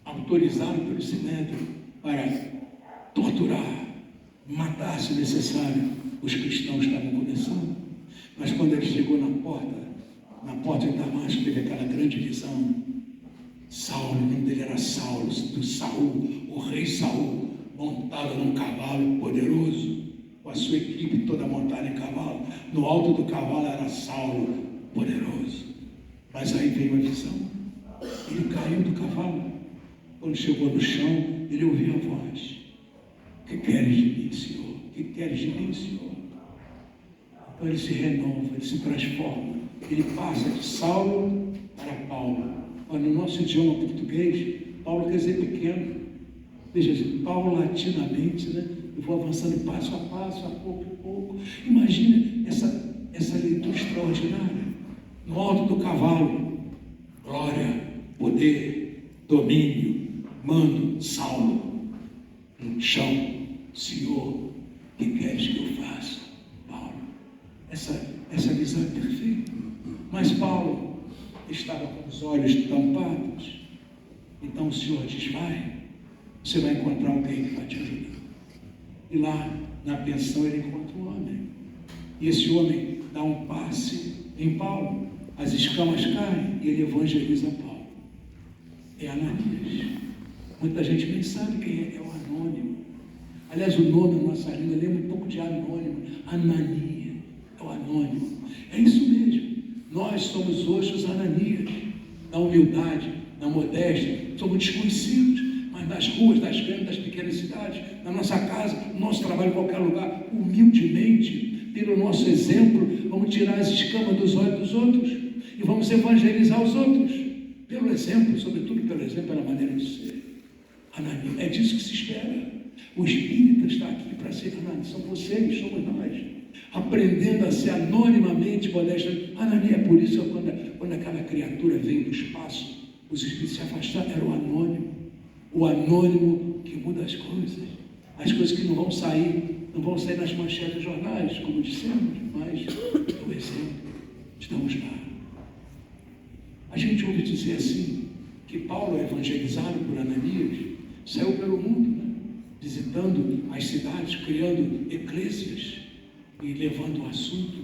autorizado pelo Sinédrio para torturar, matar, se necessário, os cristãos que estavam começando. Mas quando ele chegou na porta de Damasco, teve aquela grande visão. Saulo, o nome dele era Saulo, do Saul, o rei Saul, montado num cavalo poderoso, com a sua equipe toda montada em cavalo. No alto do cavalo era Saulo, poderoso. Mas aí veio a visão. Ele caiu do cavalo. Quando chegou no chão, ele ouviu a voz: o que queres de mim, Senhor? O que queres de mim, Senhor? Então ele se renova, ele se transforma. Ele passa de Saulo para Paulo. Mas no nosso idioma português, Paulo quer dizer pequeno. Veja, paulatinamente, né? Eu vou avançando passo a passo, a pouco. Imagina essa leitura extraordinária. No alto do cavalo, glória, poder, domínio, mando, Saulo. No chão, Senhor, o que queres que eu faça? Paulo. Essa visão é perfeita. Mas Paulo estava com os olhos tampados. Então o Senhor diz: vai, você vai encontrar alguém que vai te ajudar. E lá na pensão ele encontra um homem. E esse homem dá um passe em Paulo. As escamas caem e ele evangeliza Paulo. É Ananias. Muita gente nem sabe quem é o anônimo. Aliás, o nome na nossa língua lembra um pouco de anônimo. Anania é o anônimo. É isso mesmo. Nós somos hoje os Ananias, na humildade, na modéstia. Somos desconhecidos, mas nas ruas, das grandes, das pequenas cidades, na nossa casa, no nosso trabalho, em qualquer lugar, humildemente, pelo nosso exemplo, vamos tirar as escamas dos olhos dos outros e vamos evangelizar os outros, pelo exemplo, sobretudo pelo exemplo, pela maneira de ser. Ananias, é disso que se espera. O Espírito está aqui para ser Ananias, são vocês, somos nós, aprendendo a ser anonimamente modesto. Ananias, é por isso que quando aquela criatura veio do espaço, os espíritos se afastaram, era o anônimo que muda as coisas que não vão sair nas manchetes dos jornais, como dissemos, mas o exemplo, estamos lá. A gente ouve dizer assim, que Paulo, evangelizado por Ananias, saiu pelo mundo, né? Visitando as cidades, criando eclésias e levando o assunto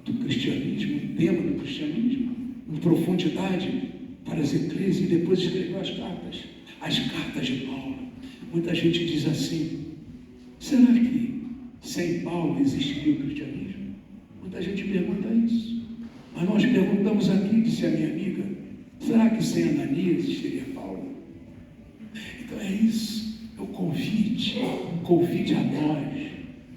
do cristianismo, o tema do cristianismo, em profundidade para as eclésias, e depois escreveu as cartas de Paulo. Muita gente diz assim: será que sem Paulo existiria o cristianismo? Muita gente pergunta isso. Mas nós perguntamos aqui, disse a minha amiga: será que sem Ananias existiria Paulo? Então é isso, é o convite a nós,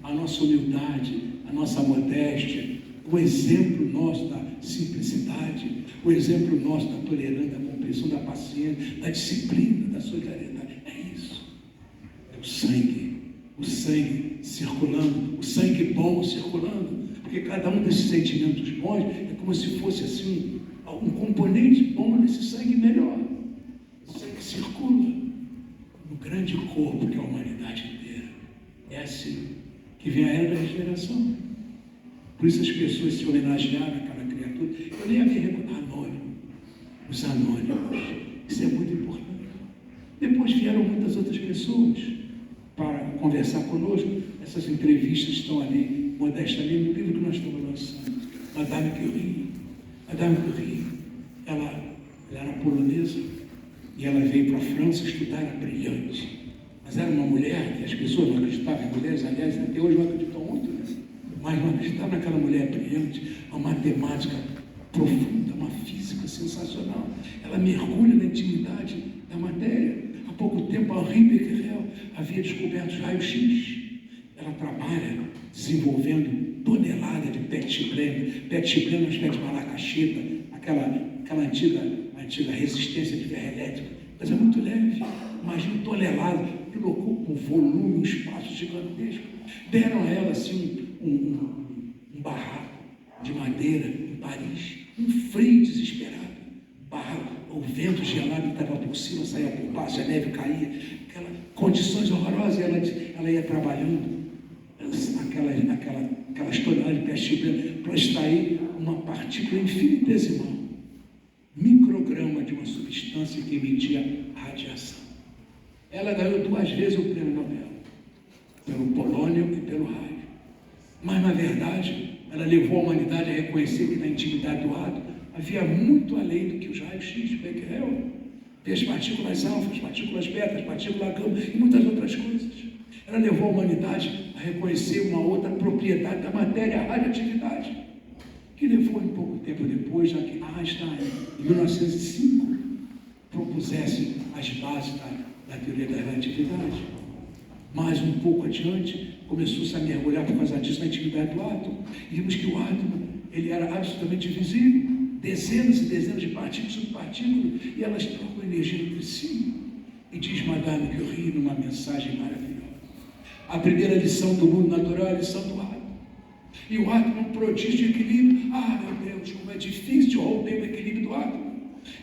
a nossa humildade, a nossa modéstia, o exemplo nosso da simplicidade, o exemplo nosso da tolerância, da compreensão, da paciência, da disciplina, da solidariedade. É isso. É o sangue circulando, o sangue bom circulando, porque cada um desses sentimentos bons é como se fosse assim um componente bom desse sangue melhor. O sangue circula no grande corpo que é a humanidade inteira. É assim que vem a era da regeneração. Por isso as pessoas se homenagearam àquela criatura. Eu nem havia recordado os anônimos. Isso é muito importante. Depois vieram muitas outras pessoas para conversar conosco. Essas entrevistas estão ali, modestamente, no livro que nós estamos lançando. Madame Curie, ela era polonesa e ela veio para a França estudar, era brilhante. Mas era uma mulher que as pessoas não acreditavam em mulheres, aliás, até hoje não acreditam muito, né? Mas não acreditava naquela mulher brilhante, uma matemática profunda, uma física sensacional. Ela mergulha na intimidade da matéria. Há pouco tempo, a Henri Becquerel havia descoberto os raios-x. Ela trabalha desenvolvendo tonelada de petibleno. Petibleno é uma espécie de malacaxita, aquela antiga resistência de ferro elétrico. Mas é muito leve. Imagina tonelada, que loucura, um volume, um espaço gigantesco. Deram a ela assim um barraco de madeira em Paris, um frio desesperado, o vento gelado estava por cima, saía por baixo, a neve caía, condições horrorosas. Ela ia trabalhando aquelas toneladas de petibleno para extrair uma partícula infinitesimal, micrograma de uma substância que emitia radiação. Ela ganhou 2 vezes o prêmio Nobel, pelo polônio e pelo rádio. Mas, na verdade, ela levou a humanidade a reconhecer que na intimidade do átomo havia muito além do que os raios-x de Becquerel. As partículas alfa, as partículas beta, as partículas gama e muitas outras coisas. Ela levou a humanidade a reconhecer uma outra propriedade da matéria, a radioatividade, que levou em pouco tempo depois, já que Einstein, em 1905, propusesse as bases da teoria da relatividade. Mas um pouco adiante, começou-se a mergulhar por causa disso na intimidade do átomo. E vimos que o átomo, ele era absolutamente divisível, dezenas e dezenas de partículas sobre partículas, e elas trocam energia entre si. E diz Madame Curie numa mensagem maravilhosa: a primeira lição do mundo natural é a lição do átomo. E o átomo é um prodígio de equilíbrio. Ah, meu Deus, como é difícil romper o equilíbrio do átomo.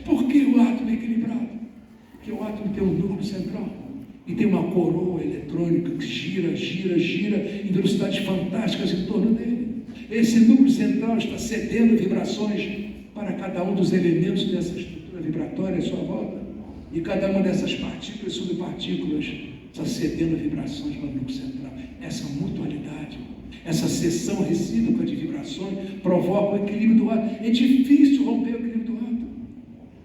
Por que o átomo é equilibrado? Porque o átomo tem um núcleo central e tem uma coroa eletrônica que gira em velocidades fantásticas em torno dele. Esse núcleo central está cedendo vibrações para cada um dos elementos dessa estrutura vibratória à sua volta. E cada uma dessas partículas e subpartículas está cedendo vibrações para o núcleo central. Essa mutualidade, essa seção recíproca de vibrações provoca o equilíbrio do átomo. É difícil romper o equilíbrio do átomo.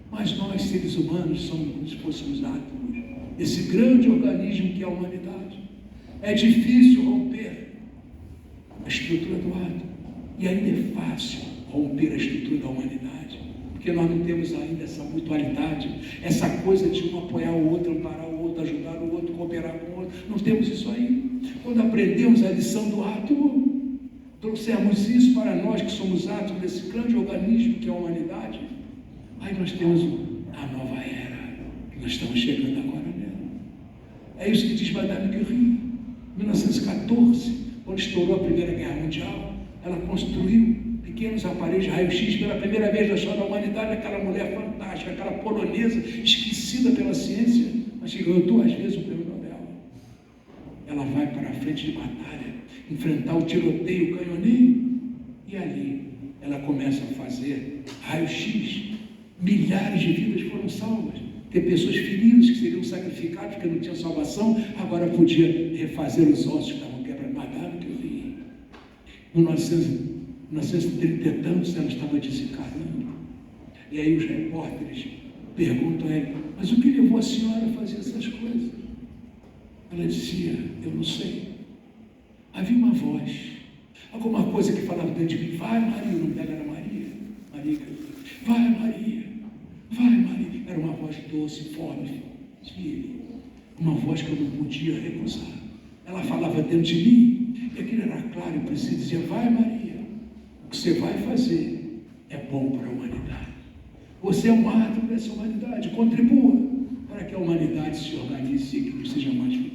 Mas nós, seres humanos, somos como se fôssemos átomos. Esse grande organismo que é a humanidade. É difícil romper a estrutura do átomo. E ainda é fácil romper a estrutura da humanidade. Porque nós não temos ainda essa mutualidade, essa coisa de um apoiar o outro, amparar o outro, ajudar o outro, cooperar com o outro. Não temos isso ainda. Quando aprendemos a lição do átomo, trouxemos isso para nós que somos átomos desse grande organismo que é a humanidade. Aí nós temos a nova era, que nós estamos chegando agora nela. É isso que diz Madame Curie. Em 1914, quando estourou a Primeira Guerra Mundial, ela construiu pequenos aparelhos de raio-x pela primeira vez na história da humanidade. Aquela mulher fantástica, aquela polonesa, esquecida pela ciência, mas que ganhou 2 vezes o prêmio Nobel. Ela vai para a frente de batalha, enfrentar o tiroteio, o canhoneio, e ali ela começa a fazer raio-x. Milhares de vidas foram salvas. Tem pessoas feridas que seriam sacrificadas porque não tinham salvação, agora podia refazer os ossos que estavam quebrados. Madame Curie, em 1930 e tantos, ela estava desencarnando. E aí os repórteres perguntam a ela: mas o que levou a senhora a fazer essas coisas? Ela dizia: eu não sei. Havia uma voz, alguma coisa que falava dentro de mim: vai Maria. O nome dela era Maria. Vai Maria. Era uma voz doce, forte, uma voz que eu não podia recusar. Ela falava dentro de mim, e aquilo era claro e preciso. Dizia: vai Maria, o que você vai fazer é bom para a humanidade. Você é um átomo dessa humanidade, contribua para que a humanidade se organize e que seja mais feliz.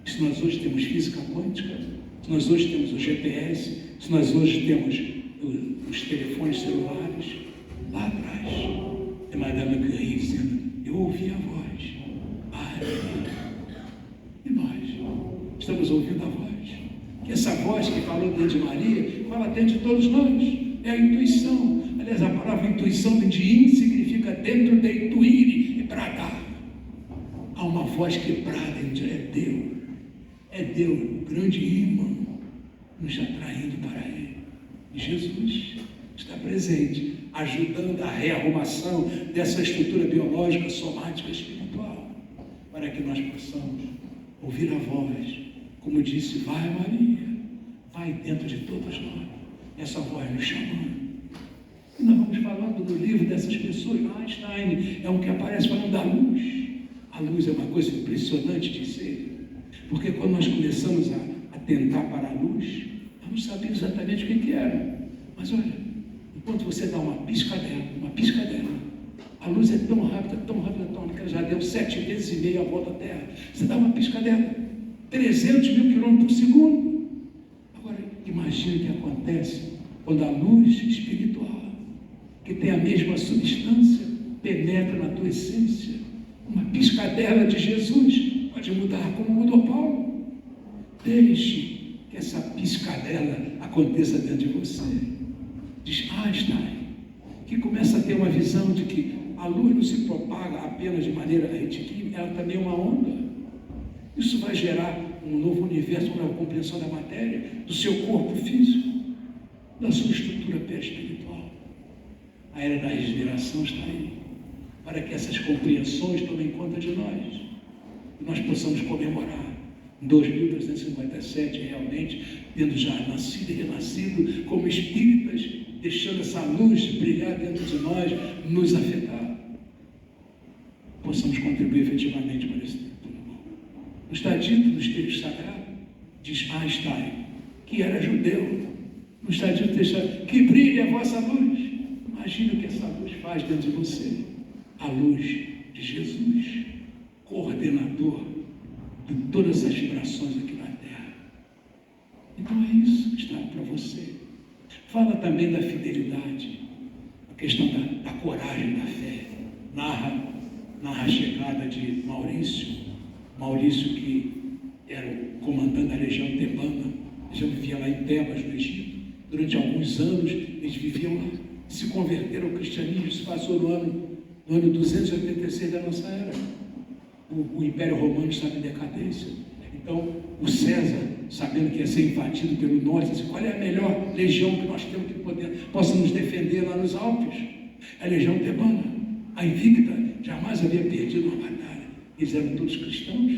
Se nós hoje temos física quântica, se nós hoje temos o GPS, se nós hoje temos os telefones celulares, lá atrás é Madame Curie dizendo: eu ouvi a voz. E nós estamos ouvindo a voz. Que essa voz que falou dentro de Maria, fala dentro de todos nós. É a intuição. Aliás, a palavra intuição vem de in, significa dentro de intuire e bradar. Há uma voz que brada dentro, é Deus. É Deus, o grande imã, nos atraindo para Ele. E Jesus está presente, ajudando a rearrumação dessa estrutura biológica, somática, espiritual, para que nós possamos ouvir a voz, como disse: vai Maria, vai dentro de todos nós, essa voz nos chamando. E nós vamos falando no livro dessas pessoas. Einstein é um que aparece falando da luz. A luz é uma coisa impressionante de ser, porque quando nós começamos a tentar para a luz, nós não sabíamos exatamente o que era. Mas olha, enquanto você dá uma piscadela, a luz é tão rápida, que ela já deu 7,5 vezes a volta da Terra. Você dá uma piscadela, 300 mil quilômetros por segundo. Agora, imagine o que acontece quando a luz espiritual, que tem a mesma substância, penetra na tua essência. Uma piscadela de Jesus pode mudar como mudou Paulo. Deixe que essa piscadela aconteça dentro de você. Diz Einstein, que começa a ter uma visão de que a luz não se propaga apenas de maneira retilínea, ela também é uma onda. Isso vai gerar um novo universo para a compreensão da matéria, do seu corpo físico, da sua estrutura perispiritual. A era da regeneração está aí, para que essas compreensões tomem conta de nós, e nós possamos comemorar em 2357, realmente, tendo já nascido e renascido como espíritas, deixando essa luz brilhar dentro de nós, nos afetar. possamos contribuir efetivamente para esse tempo. Não está dito nos textos sagrados, diz Einstein, que era judeu. Não está dito que brilhe a vossa luz. Imagina o que essa luz faz dentro de você. A luz de Jesus, coordenador de todas as vibrações aqui na Terra. Então é isso que está para você. Fala também da fidelidade, a questão da coragem, da fé. Narra a chegada de Maurício que era o comandante da legião tebana. Eles vivia lá em Tebas, no Egito. Durante alguns anos, eles viviam lá. Se converteram ao cristianismo. Isso passou no ano 286 da nossa era. O Império Romano estava em decadência. Então, o César, sabendo que ia ser invadido pelo norte, disse: qual é a melhor legião que nós temos que possa nos defender lá nos Alpes? A legião tebana, a invicta, jamais havia perdido uma batalha. Eles eram todos cristãos.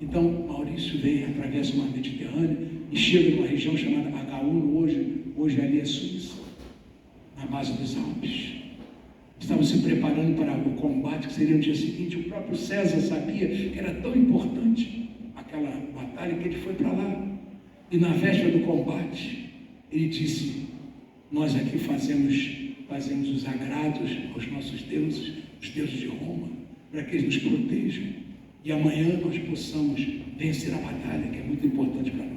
Então, Maurício vem, atravessa o mar Mediterrâneo e chega numa região chamada Agaúno, hoje ali é Suíça, na base dos Alpes. Estavam se preparando para o combate que seria no dia seguinte. O próprio César sabia que era tão importante aquela batalha que ele foi para lá. E na véspera do combate, ele disse: nós aqui fazemos os agrados aos nossos deuses, os deuses de Roma, para que eles nos protejam. E amanhã nós possamos vencer a batalha, que é muito importante para nós.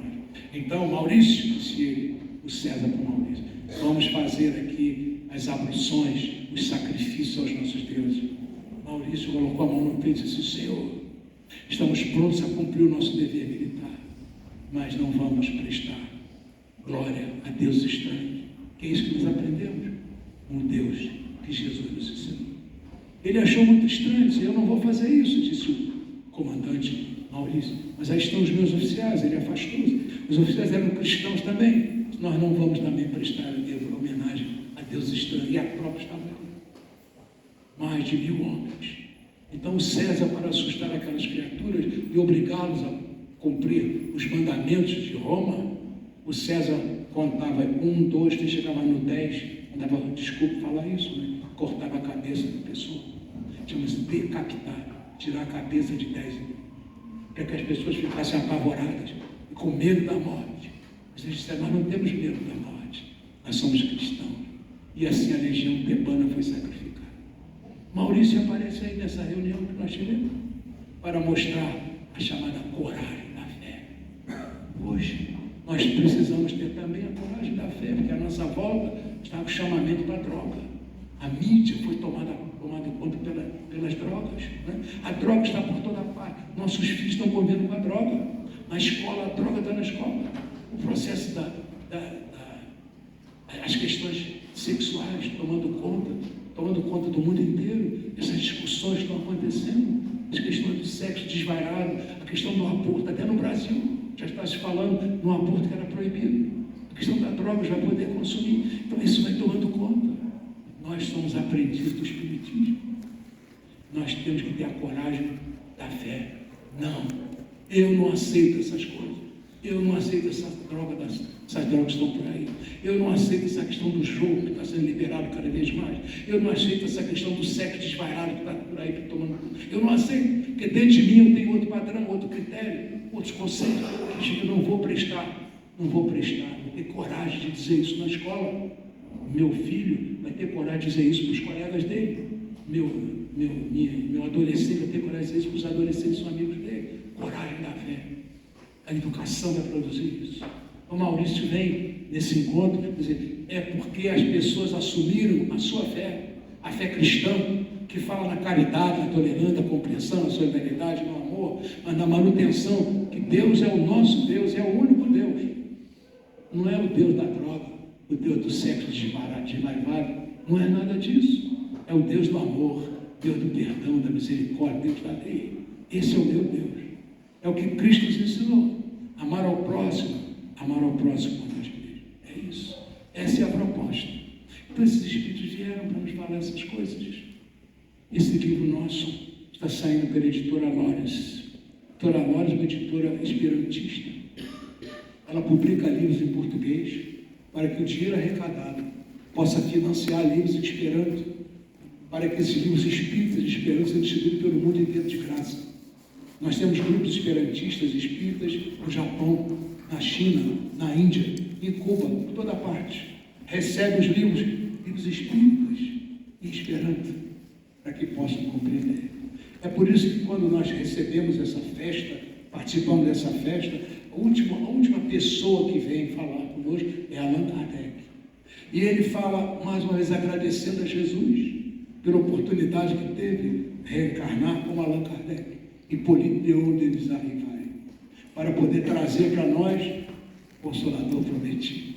Então, Maurício, disse ele, o César para o Maurício, vamos fazer aqui as abluções, os sacrifícios aos nossos deuses. Maurício colocou a mão no peito e disse: Senhor, estamos prontos a cumprir o nosso dever militar, mas não vamos prestar glória a deuses estranhos, que é isso que nós aprendemos, um Deus que Jesus nos ensinou. Ele achou muito estranho, disse: eu não vou fazer isso, disse o comandante Maurício, mas aí estão os meus oficiais. Ele afastou-se. Os oficiais eram cristãos também. Nós não vamos também prestar homenagem a Deus estranho. E a tropa estava ali, mais de 1000 homens. Então o César, para assustar aquelas criaturas e obrigá-los a cumprir os mandamentos de Roma, o César contava 1, 2, 3, chegava no 10, andava, desculpe falar isso, né? Cortava a cabeça da pessoa. Chama-se decapitar, tirar a cabeça de 10, para que as pessoas ficassem apavoradas e com medo da morte. Mas eles disseram: nós não temos medo da morte, nós somos cristãos. E assim a legião tebana foi sacrificada. Maurício aparece aí nessa reunião que nós tivemos para mostrar a chamada coragem da fé. Hoje nós precisamos ter também a coragem da fé, porque a nossa volta está com chamamento para a droga. A mídia foi tomada conta pelas drogas, né? A droga está por toda parte. Nossos filhos estão convivendo com a droga. Na escola, a droga está na escola. O processo as questões sexuais tomando conta do mundo inteiro. Essas discussões estão acontecendo. As questões do sexo desvairado, a questão do aborto, até no Brasil já está se falando no aborto que era proibido. A questão da droga já vai poder consumir. Então isso vai tomando conta. Nós somos aprendizes do Espiritismo. Nós temos que ter a coragem da fé. Não, eu não aceito essas coisas. Eu não aceito essas drogas que estão por aí. Eu não aceito essa questão do jogo que está sendo liberado cada vez mais. Eu não aceito essa questão do sexo desvairado que está por aí tomando. Eu não aceito, porque dentro de mim eu tenho outro padrão, outro critério, outros conceitos. Eu não vou prestar, vou ter coragem de dizer isso na escola. Meu filho vai ter coragem de dizer isso para os colegas dele. Meu adolescente vai ter coragem de dizer isso para os adolescentes que são amigos dele. Coragem da fé. A educação vai produzir isso. O Maurício vem nesse encontro dizer: é porque as pessoas assumiram a sua fé, a fé cristã, que fala na caridade, na tolerância, na compreensão, na solidariedade, no amor, mas na manutenção, que Deus é o nosso Deus, é o único Deus. Não é o Deus da droga, o Deus do sexo desvairado, não é nada disso. É o Deus do amor, Deus do perdão, da misericórdia, Deus da lei. Esse é o meu Deus. É o que Cristo nos ensinou. Amar ao próximo como nós mesmos. É isso. Essa é a proposta. Então esses Espíritos vieram para nos falar essas coisas. Esse livro nosso está saindo pela editora Lores. A editora Lores é uma editora esperantista. Ela publica livros em português para que o dinheiro arrecadado possa financiar livros em esperanto para que esses livros espíritas de esperança sejam distribuídos pelo mundo inteiro de graça. Nós temos grupos esperantistas espíritas no Japão, na China, na Índia, em Cuba, em toda parte. Recebe os livros espíritas em Esperanto, para que possam compreender. É por isso que quando nós recebemos essa festa, participamos dessa festa, a última pessoa que vem falar conosco é Allan Kardec. E ele fala, mais uma vez, agradecendo a Jesus pela oportunidade que teve de reencarnar como Allan Kardec. Hippolyte de Rivail, para poder trazer para nós o Consolador prometido,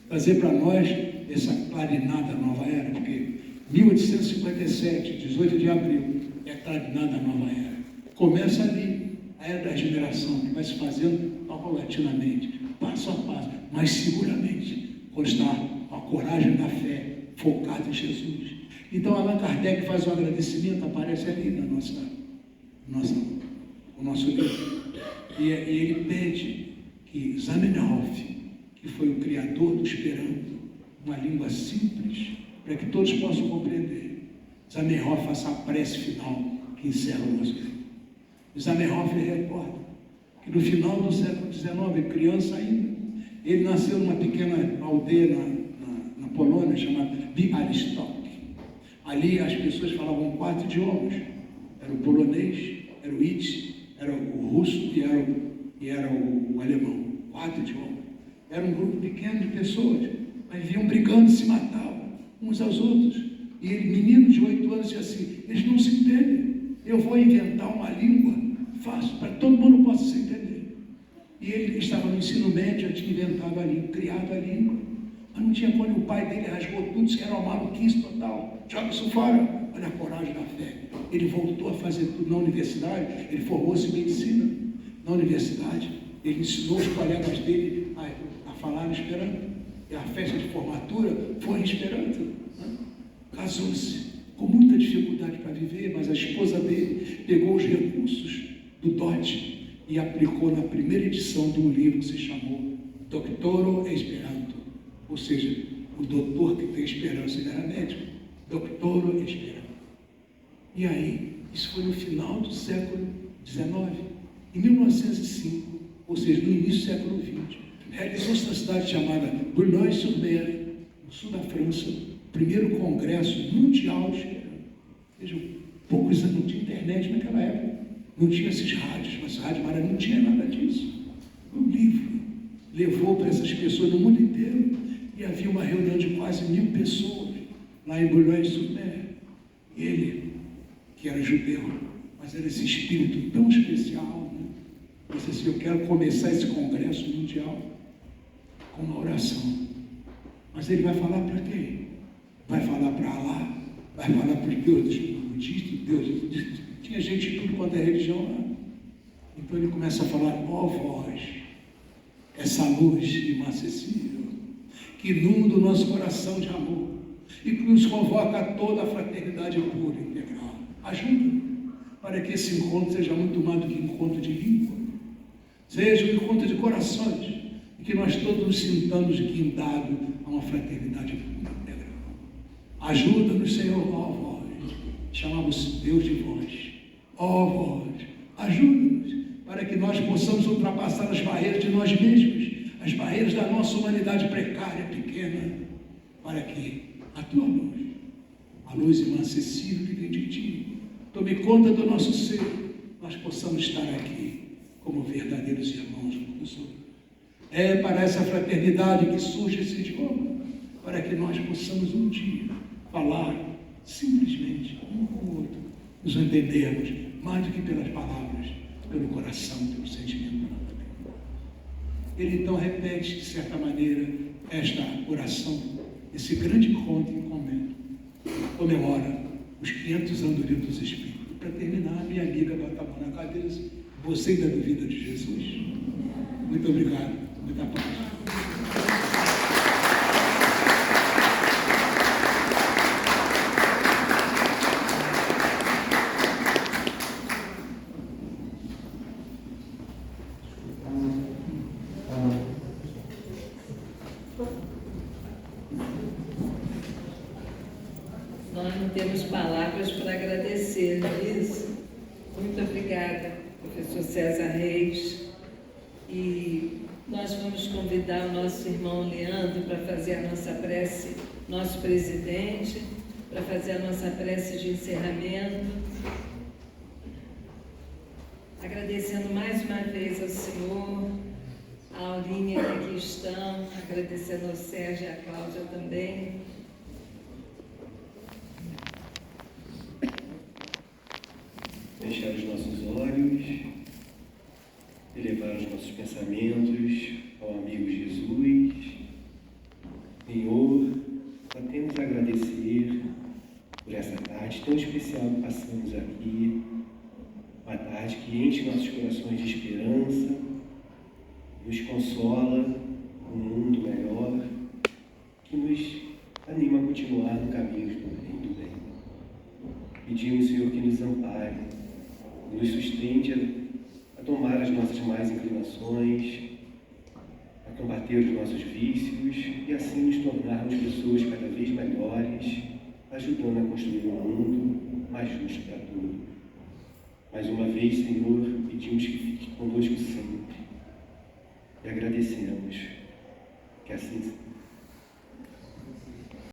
trazer para nós essa clarinada nova era, porque 1857, 18 de abril, é clarinada nova era. Começa ali a era da regeneração, que vai se fazendo paulatinamente, passo a passo, mas seguramente, quando está com a coragem da fé focada em Jesus. Então Allan Kardec faz um agradecimento, aparece ali na o nosso livro. E ele pede que Zamenhof, que foi o criador do Esperanto, uma língua simples, para que todos possam compreender, Zamenhof faça a prece final que encerra o nosso livro. Zamenhof recorda que no final do século XIX, criança ainda, ele nasceu numa pequena aldeia na Polônia, chamada Białystok. Ali as pessoas falavam 4 idiomas, era o polonês, era o Yiddish, era o russo e era o alemão. 4 idiomas. Era um grupo pequeno de pessoas, mas vinham brigando, se matavam uns aos outros. E ele, menino de 8 anos, dizia assim: eles não se entendem, eu vou inventar uma língua fácil, para que todo mundo possa se entender. E ele estava no ensino médio, já tinha inventado a língua, criado a língua, mas não tinha como. O pai dele rasgou tudo, isso era uma maluquice total, joga isso fora. Olha a coragem da fé. Ele voltou a fazer tudo na universidade, ele formou-se em medicina na universidade, ele ensinou os colegas dele a falar em Esperanto. E a festa de formatura foi em Esperanto. Casou-se com muita dificuldade para viver, mas a esposa dele pegou os recursos do dote e aplicou na primeira edição de um livro que se chamou Doctoro Esperanto, ou seja, o doutor que tem esperança. Ele era médico, Doctoro Esperanto. E aí, isso foi no final do século XIX. Em 1905, ou seja, no início do século XX, realizou-se na cidade chamada Boulogne-sur-Mer, no sul da França, o primeiro congresso mundial de Esperanto. Vejam, poucos anos, não tinha internet naquela época, não tinha esses rádios, mas rádio Mara não tinha nada disso. O livro levou para essas pessoas no mundo inteiro, e havia uma reunião de quase 1000 pessoas lá em Boulogne-sur-Mer. Ele, que era judeu, mas era esse espírito tão especial, né? Disse assim: eu quero começar esse congresso mundial com uma oração. Mas ele vai falar para quem? Vai falar para Allah, vai falar para os deuses budistas, deuses. Tinha gente de tudo quanto é religião lá. Então ele começa a falar: ó vós, essa luz inacessível, que inunda o nosso coração de amor e que nos convoca a toda a fraternidade pura e integral. Ajuda para que esse encontro seja muito mais do que encontro de língua, seja um encontro de corações, e que nós todos nos sintamos guindados a uma fraternidade pura e integral. Ajuda-nos, Senhor, ó vós, chamamos Deus de vós, ó vós, ajuda-nos para que nós possamos ultrapassar as barreiras de nós mesmos, as barreiras da nossa humanidade precária, pequena, para que a tua luz, a luz inacessível que vem de ti, tome conta do nosso ser, nós possamos estar aqui como verdadeiros irmãos uns dos outros. É para essa fraternidade que surge esse idioma, para que nós possamos um dia falar simplesmente um com o outro, nos entendermos mais do que pelas palavras, pelo coração, pelo sentimento. Ele então repete, de certa maneira, esta oração, esse grande encontro e comemora os 500 anos do Livro dos Espíritos. Para terminar, minha amiga bota a mão na cadeira: você ainda duvida de Jesus? Muito obrigado, muita paz. Nós temos palavras para agradecer, não é isso? Muito obrigada, professor César Reis. E nós vamos convidar o nosso irmão Leandro para fazer a nossa prece, nosso presidente, para fazer a nossa prece de encerramento. Agradecendo mais uma vez ao Senhor, a Aulinha que aqui estão, agradecendo ao Sérgio e à Cláudia também. Fechar os nossos olhos, elevar os nossos pensamentos ao amigo Jesus. Senhor, só temos a agradecer por essa tarde tão especial que passamos aqui, uma tarde que enche nossos corações de esperança, nos consola um mundo melhor, que nos anima a continuar no caminho do bem. Pedimos, Senhor, que nos ampare, nos sustente a tomar as nossas más inclinações, a combater os nossos vícios e assim nos tornarmos pessoas cada vez melhores, ajudando a construir um mundo mais justo para todos. Mais uma vez, Senhor, pedimos que fique conosco sempre e agradecemos que assim